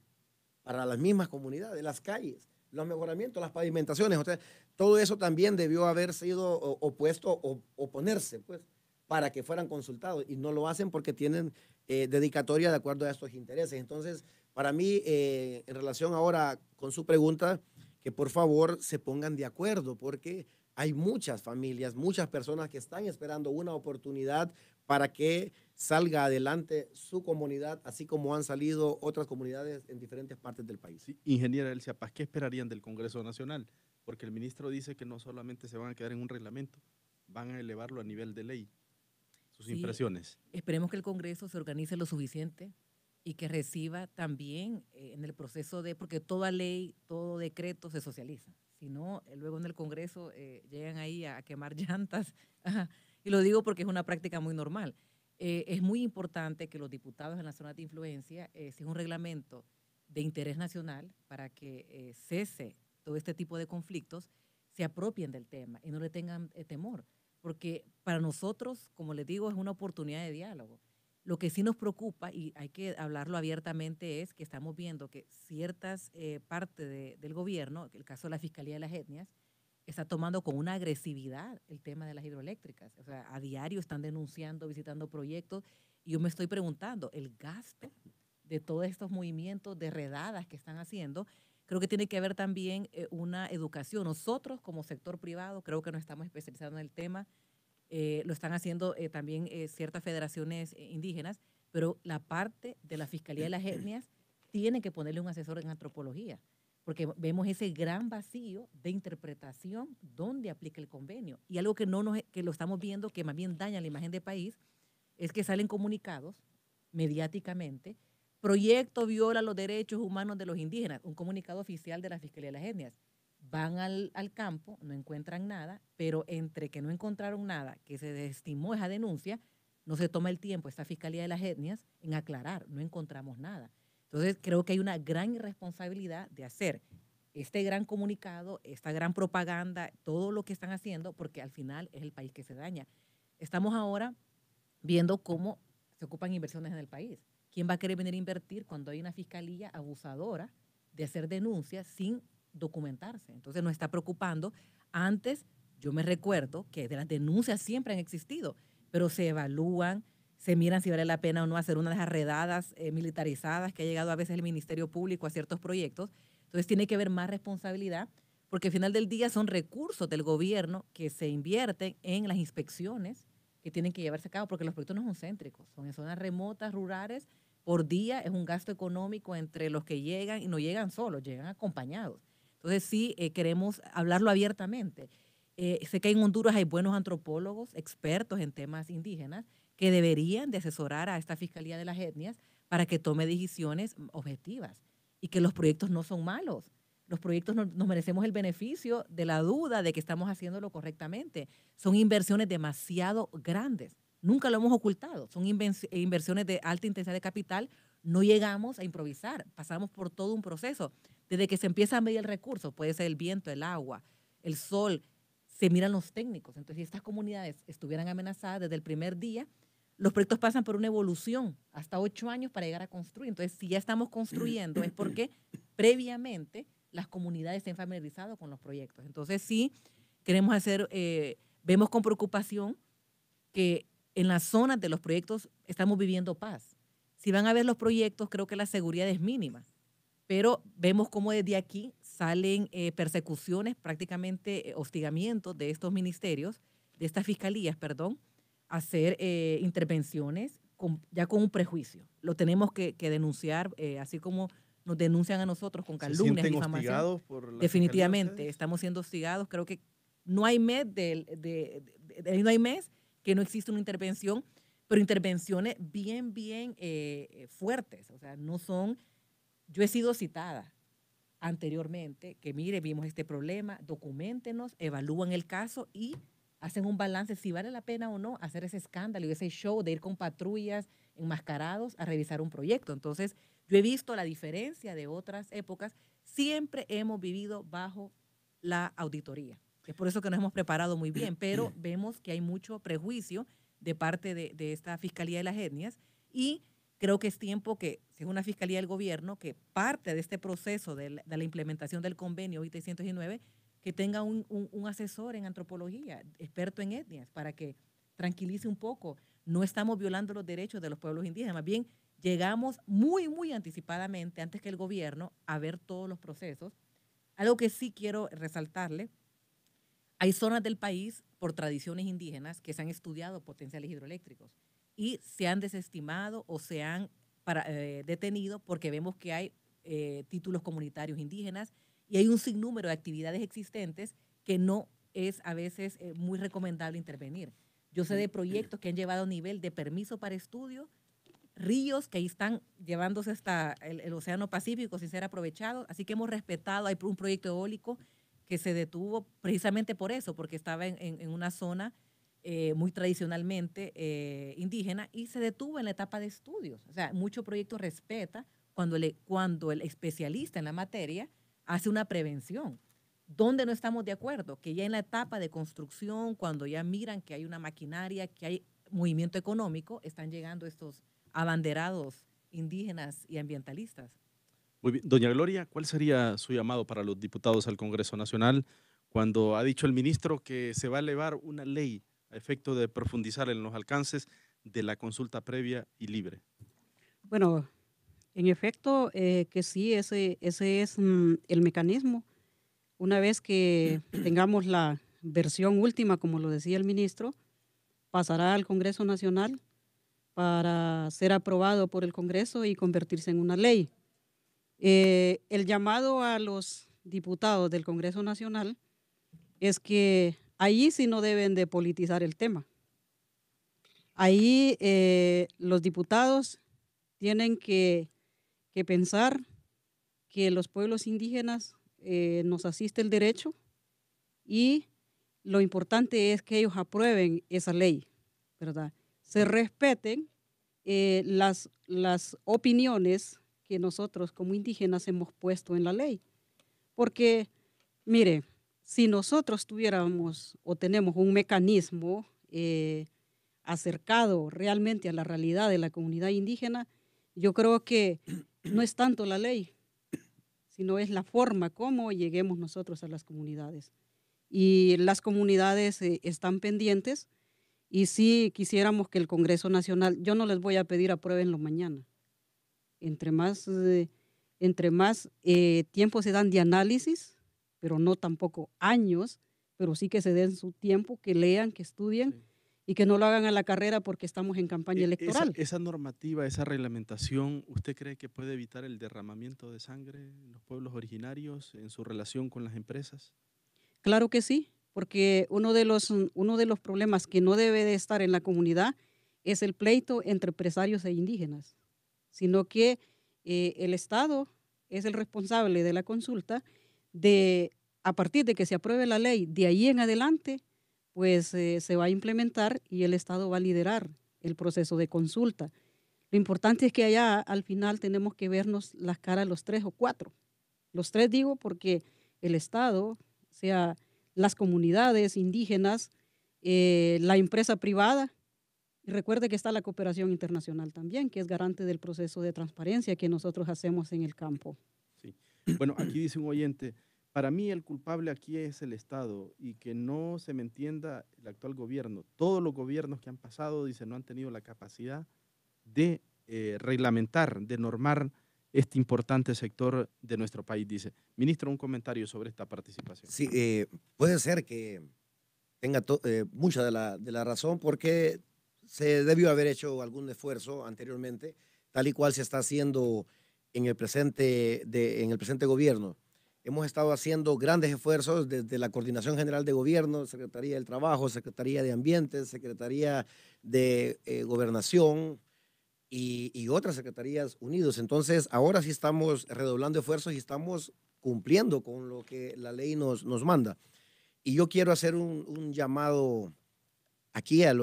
para las mismas comunidades, las calles, los mejoramientos, las pavimentaciones? O sea, todo eso también debió haber sido opuesto o oponerse, pues, para que fueran consultados y no lo hacen porque tienen dedicatoria de acuerdo a estos intereses. Entonces, para mí, en relación ahora con su pregunta, que por favor se pongan de acuerdo porque hay muchas familias, muchas personas que están esperando una oportunidad para que salga adelante su comunidad, así como han salido otras comunidades en diferentes partes del país. Sí, ingeniera Elsia Paz, ¿qué esperarían del Congreso Nacional? Porque el ministro dice que no solamente se van a quedar en un reglamento, van a elevarlo a nivel de ley. Sus impresiones. Esperemos que el Congreso se organice lo suficiente y que reciba también en el proceso porque toda ley, todo decreto se socializa. Si no, luego en el Congreso llegan ahí a quemar llantas. Y lo digo porque es una práctica muy normal. Es muy importante que los diputados en la zona de influencia, si es un reglamento de interés nacional para que cese todo este tipo de conflictos, se apropien del tema y no le tengan temor. Porque para nosotros, como les digo, es una oportunidad de diálogo. Lo que sí nos preocupa, y hay que hablarlo abiertamente, es que estamos viendo que ciertas partes del gobierno, el caso de la Fiscalía de las Etnias, está tomando con una agresividad el tema de las hidroeléctricas. O sea, a diario están denunciando, visitando proyectos, y yo me estoy preguntando, el gasto de todos estos movimientos de redadas que están haciendo, creo que tiene que haber también una educación. Nosotros como sector privado creo que nos estamos especializando en el tema, lo están haciendo también ciertas federaciones indígenas, pero la parte de la Fiscalía de las Etnias tiene que ponerle un asesor en antropología, porque vemos ese gran vacío de interpretación donde aplica el convenio. Y algo que lo estamos viendo que más bien daña la imagen del país es que salen comunicados mediáticamente: proyecto viola los derechos humanos de los indígenas, un comunicado oficial de la Fiscalía de las Etnias. Van al campo, no encuentran nada, pero entre que no encontraron nada, que se desestimó esa denuncia, no se toma el tiempo esta Fiscalía de las Etnias en aclarar, no encontramos nada. Entonces creo que hay una gran irresponsabilidad de hacer este gran comunicado, esta gran propaganda, todo lo que están haciendo, porque al final es el país que se daña. Estamos ahora viendo cómo se ocupan inversiones en el país. ¿Quién va a querer venir a invertir cuando hay una fiscalía abusadora de hacer denuncias sin documentarse? Entonces nos está preocupando. Antes yo me recuerdo que de las denuncias siempre han existido, pero se evalúan, se miran si vale la pena o no hacer una de esas redadas militarizadas que ha llegado a veces el Ministerio Público a ciertos proyectos, Entonces tiene que haber más responsabilidad, porque al final del día son recursos del gobierno que se invierten en las inspecciones que tienen que llevarse a cabo, porque los proyectos no son céntricos, son en zonas remotas, rurales. Por día es un gasto económico entre los que llegan y no llegan solos, llegan acompañados. Entonces sí queremos hablarlo abiertamente. Sé que en Honduras hay buenos antropólogos, expertos en temas indígenas, que deberían de asesorar a esta Fiscalía de las Etnias para que tome decisiones objetivas y que los proyectos no son malos. Los proyectos nos merecemos el beneficio de la duda de que estamos haciéndolo correctamente. Son inversiones demasiado grandes. Nunca lo hemos ocultado. Son inversiones de alta intensidad de capital. No llegamos a improvisar. Pasamos por todo un proceso. Desde que se empieza a medir el recurso, puede ser el viento, el agua, el sol, se miran los técnicos. Entonces, si estas comunidades estuvieran amenazadas desde el primer día, los proyectos pasan por una evolución hasta 8 años para llegar a construir. Entonces, si ya estamos construyendo es porque previamente las comunidades estén familiarizadas con los proyectos. Entonces, sí, queremos hacer, vemos con preocupación que en las zonas de los proyectos estamos viviendo paz. Si van a ver los proyectos, creo que la seguridad es mínima, pero vemos cómo desde aquí salen persecuciones, prácticamente hostigamientos de estos ministerios, de estas fiscalías, perdón, a hacer intervenciones ya con un prejuicio. Lo tenemos que denunciar, así como nos denuncian a nosotros con calumnias y difamación. Hostigados por la Definitivamente, estamos siendo hostigados. Creo que no hay mes no hay mes que no existe una intervención, pero intervenciones bien fuertes. O sea, no son... Yo he sido citada anteriormente que, mire, vimos este problema, documentenos, evalúan el caso y hacen un balance si vale la pena o no hacer ese escándalo y ese show de ir con patrullas enmascarados a revisar un proyecto. Entonces, yo he visto la diferencia de otras épocas. Siempre hemos vivido bajo la auditoría. Es por eso que nos hemos preparado muy bien, pero vemos que hay mucho prejuicio de parte de esta Fiscalía de las Etnias y creo que es tiempo que, si es una Fiscalía del Gobierno, que parte de este proceso de la implementación del convenio OIT 119, que tenga un asesor en antropología, experto en etnias, para que tranquilice un poco. No estamos violando los derechos de los pueblos indígenas, más bien llegamos muy anticipadamente, antes que el gobierno, a ver todos los procesos. Algo que sí quiero resaltarle, hay zonas del país, por tradiciones indígenas, que se han estudiado potenciales hidroeléctricos y se han desestimado o se han detenido porque vemos que hay títulos comunitarios indígenas y hay un sinnúmero de actividades existentes que no es a veces muy recomendable intervenir. Yo sé de proyectos que han llevado a nivel de permiso para estudio, ríos que ahí están llevándose hasta el Océano Pacífico sin ser aprovechados, así que hemos respetado, hay un proyecto eólico que se detuvo precisamente por eso, porque estaba en una zona muy tradicionalmente indígena y se detuvo en la etapa de estudios. O sea, mucho proyecto respeta cuando el especialista en la materia hace una prevención. ¿Dónde no estamos de acuerdo? Que ya en la etapa de construcción, cuando ya miran que hay una maquinaria, que hay movimiento económico, están llegando estos abanderados indígenas y ambientalistas. Muy bien. Doña Gloria, ¿cuál sería su llamado para los diputados al Congreso Nacional cuando ha dicho el ministro que se va a elevar una ley a efecto de profundizar en los alcances de la consulta previa y libre? Bueno, en efecto, que sí, ese es el mecanismo. Una vez que tengamos la versión última, como lo decía el ministro, pasará al Congreso Nacional para ser aprobado por el Congreso y convertirse en una ley. El llamado a los diputados del Congreso Nacional es que ahí sí no deben de politizar el tema. Ahí los diputados tienen que pensar que los pueblos indígenas nos asiste el derecho y lo importante es que ellos aprueben esa ley, ¿verdad? Se respeten las opiniones que nosotros como indígenas hemos puesto en la ley. Porque, mire, si nosotros tuviéramos o tenemos un mecanismo acercado realmente a la realidad de la comunidad indígena, yo creo que no es tanto la ley, sino es la forma como lleguemos nosotros a las comunidades. Y las comunidades están pendientes y sí quisiéramos que el Congreso Nacional, yo no les voy a pedir apruébenlo mañana. Entre más entre más tiempo se dan de análisis, pero no tampoco años, pero sí que se den su tiempo, que lean, que estudien y que no lo hagan a la carrera porque estamos en campaña electoral. Esa normativa, esa reglamentación, ¿usted cree que puede evitar el derramamiento de sangre en los pueblos originarios en su relación con las empresas? Claro que sí, porque uno de los problemas que no debe de estar en la comunidad es el pleito entre empresarios e indígenas, sino que el Estado es el responsable de la consulta de, a partir de que se apruebe la ley, de ahí en adelante, pues se va a implementar y el Estado va a liderar el proceso de consulta. Lo importante es que allá al final tenemos que vernos las caras los 3 o 4. Los 3 digo porque el Estado, o sea, las comunidades indígenas, la empresa privada, y recuerde que está la cooperación internacional también, que es garante del proceso de transparencia que nosotros hacemos en el campo. Sí. Bueno, aquí dice un oyente, para mí el culpable aquí es el Estado y que no se me entienda el actual gobierno. Todos los gobiernos que han pasado, dice, no han tenido la capacidad de reglamentar, de normar este importante sector de nuestro país, dice. Ministro, un comentario sobre esta participación. Sí, puede ser que tenga mucha de la razón porque se debió haber hecho algún esfuerzo anteriormente, tal y cual se está haciendo en el presente gobierno. Hemos estado haciendo grandes esfuerzos desde la Coordinación General de Gobierno, Secretaría del Trabajo, Secretaría de Ambiente, Secretaría de Gobernación y otras secretarías unidos. Entonces, ahora sí estamos redoblando esfuerzos y estamos cumpliendo con lo que la ley nos manda. Y yo quiero hacer un llamado aquí a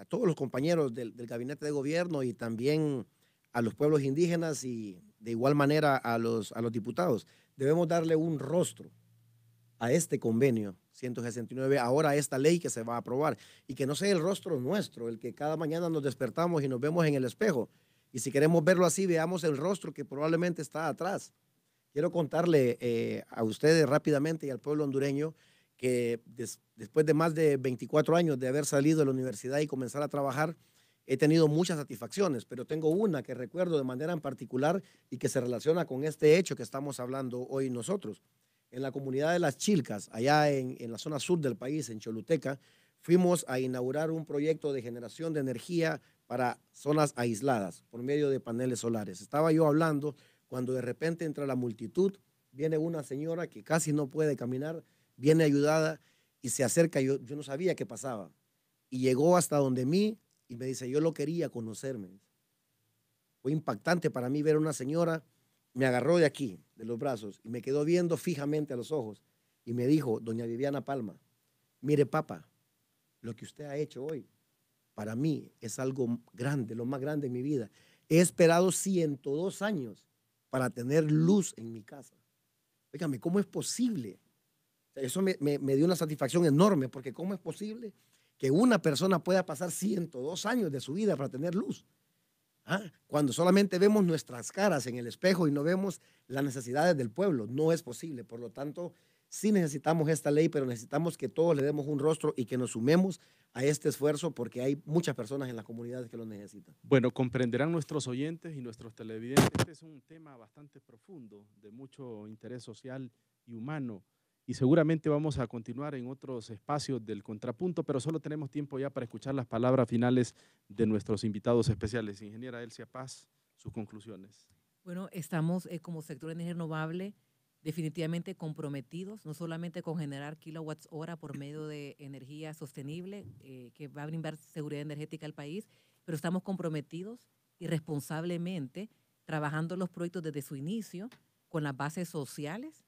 todos los compañeros del gabinete de gobierno y también a los pueblos indígenas y de igual manera a los diputados. Debemos darle un rostro a este convenio 169, ahora a esta ley que se va a aprobar, y que no sea el rostro nuestro, el que cada mañana nos despertamos y nos vemos en el espejo. Y si queremos verlo así, veamos el rostro que probablemente está atrás. Quiero contarle a ustedes rápidamente y al pueblo hondureño que después de más de 24 años de haber salido de la universidad y comenzar a trabajar, he tenido muchas satisfacciones, pero tengo una que recuerdo de manera en particular y que se relaciona con este hecho que estamos hablando hoy nosotros. En la comunidad de Las Chilcas, allá en la zona sur del país, en Choluteca, fuimos a inaugurar un proyecto de generación de energía para zonas aisladas por medio de paneles solares. Estaba yo hablando cuando de repente entre la multitud viene una señora que casi no puede caminar, viene ayudada y se acerca. Yo no sabía qué pasaba. Y llegó hasta donde mí y me dice, yo lo quería conocerme. Fue impactante para mí ver a una señora, me agarró de aquí, de los brazos, y me quedó viendo fijamente a los ojos y me dijo, doña Viviana Palma, mire papá, lo que usted ha hecho hoy para mí es algo grande, lo más grande en mi vida. He esperado 102 años para tener luz en mi casa. Dígame, ¿cómo es posible? Eso me dio una satisfacción enorme, porque ¿cómo es posible que una persona pueda pasar 102 años de su vida para tener luz? Cuando solamente vemos nuestras caras en el espejo y no vemos las necesidades del pueblo, no es posible. Por lo tanto, sí necesitamos esta ley, pero necesitamos que todos le demos un rostro y que nos sumemos a este esfuerzo porque hay muchas personas en las comunidades que lo necesitan. Bueno, comprenderán nuestros oyentes y nuestros televidentes, este es un tema bastante profundo, de mucho interés social y humano. Y seguramente vamos a continuar en otros espacios del Contrapunto, pero solo tenemos tiempo ya para escuchar las palabras finales de nuestros invitados especiales. Ingeniera Elsia Paz, sus conclusiones. Bueno, estamos como sector de energía renovable definitivamente comprometidos, no solamente con generar kilowatts hora por medio de energía sostenible, que va a brindar seguridad energética al país, pero estamos comprometidos y responsablemente trabajando los proyectos desde su inicio con las bases sociales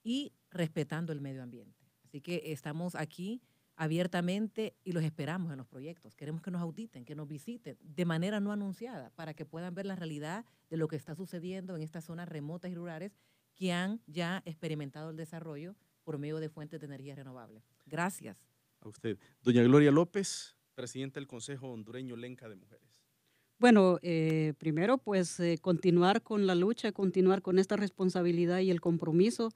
y respetando el medio ambiente. Así que estamos aquí abiertamente y los esperamos en los proyectos. Queremos que nos auditen, que nos visiten de manera no anunciada para que puedan ver la realidad de lo que está sucediendo en estas zonas remotas y rurales que han ya experimentado el desarrollo por medio de fuentes de energía renovable. Gracias. A usted. Doña Gloria López, presidenta del Consejo Hondureño Lenca de Mujeres. Bueno, primero pues continuar con la lucha, continuar con esta responsabilidad y el compromiso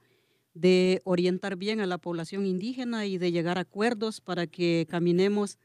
de orientar bien a la población indígena y de llegar a acuerdos para que caminemos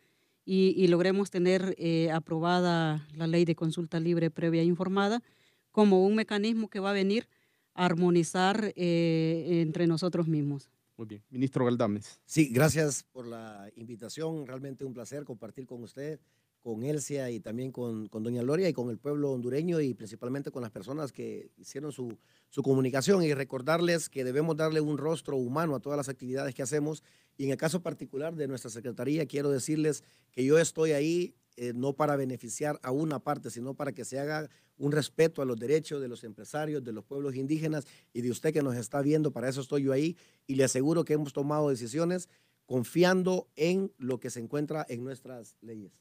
y logremos tener aprobada la ley de consulta libre, previa e informada como un mecanismo que va a venir armonizar entre nosotros mismos. Muy bien. Ministro Galdames. Sí, gracias por la invitación. Realmente un placer compartir con usted, con Elsia y también con doña Gloria y con el pueblo hondureño y principalmente con las personas que hicieron su comunicación y recordarles que debemos darle un rostro humano a todas las actividades que hacemos. Y en el caso particular de nuestra secretaría, quiero decirles que yo estoy ahí no para beneficiar a una parte, sino para que se haga un respeto a los derechos de los empresarios, de los pueblos indígenas y de usted que nos está viendo. Para eso estoy yo ahí y le aseguro que hemos tomado decisiones confiando en lo que se encuentra en nuestras leyes.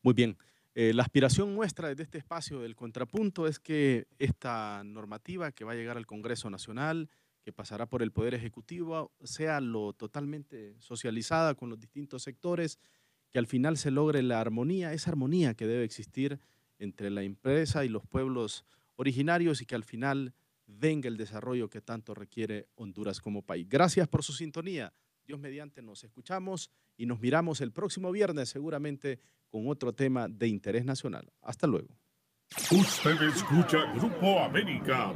Muy bien. La aspiración nuestra desde este espacio del Contrapunto es que esta normativa que va a llegar al Congreso Nacional, que pasará por el Poder Ejecutivo, sea lo totalmente socializada con los distintos sectores, que al final se logre la armonía, esa armonía que debe existir entre la empresa y los pueblos originarios y que al final venga el desarrollo que tanto requiere Honduras como país. Gracias por su sintonía. Dios mediante nos escuchamos y nos miramos el próximo viernes seguramente con otro tema de interés nacional. Hasta luego. Usted escucha Grupo América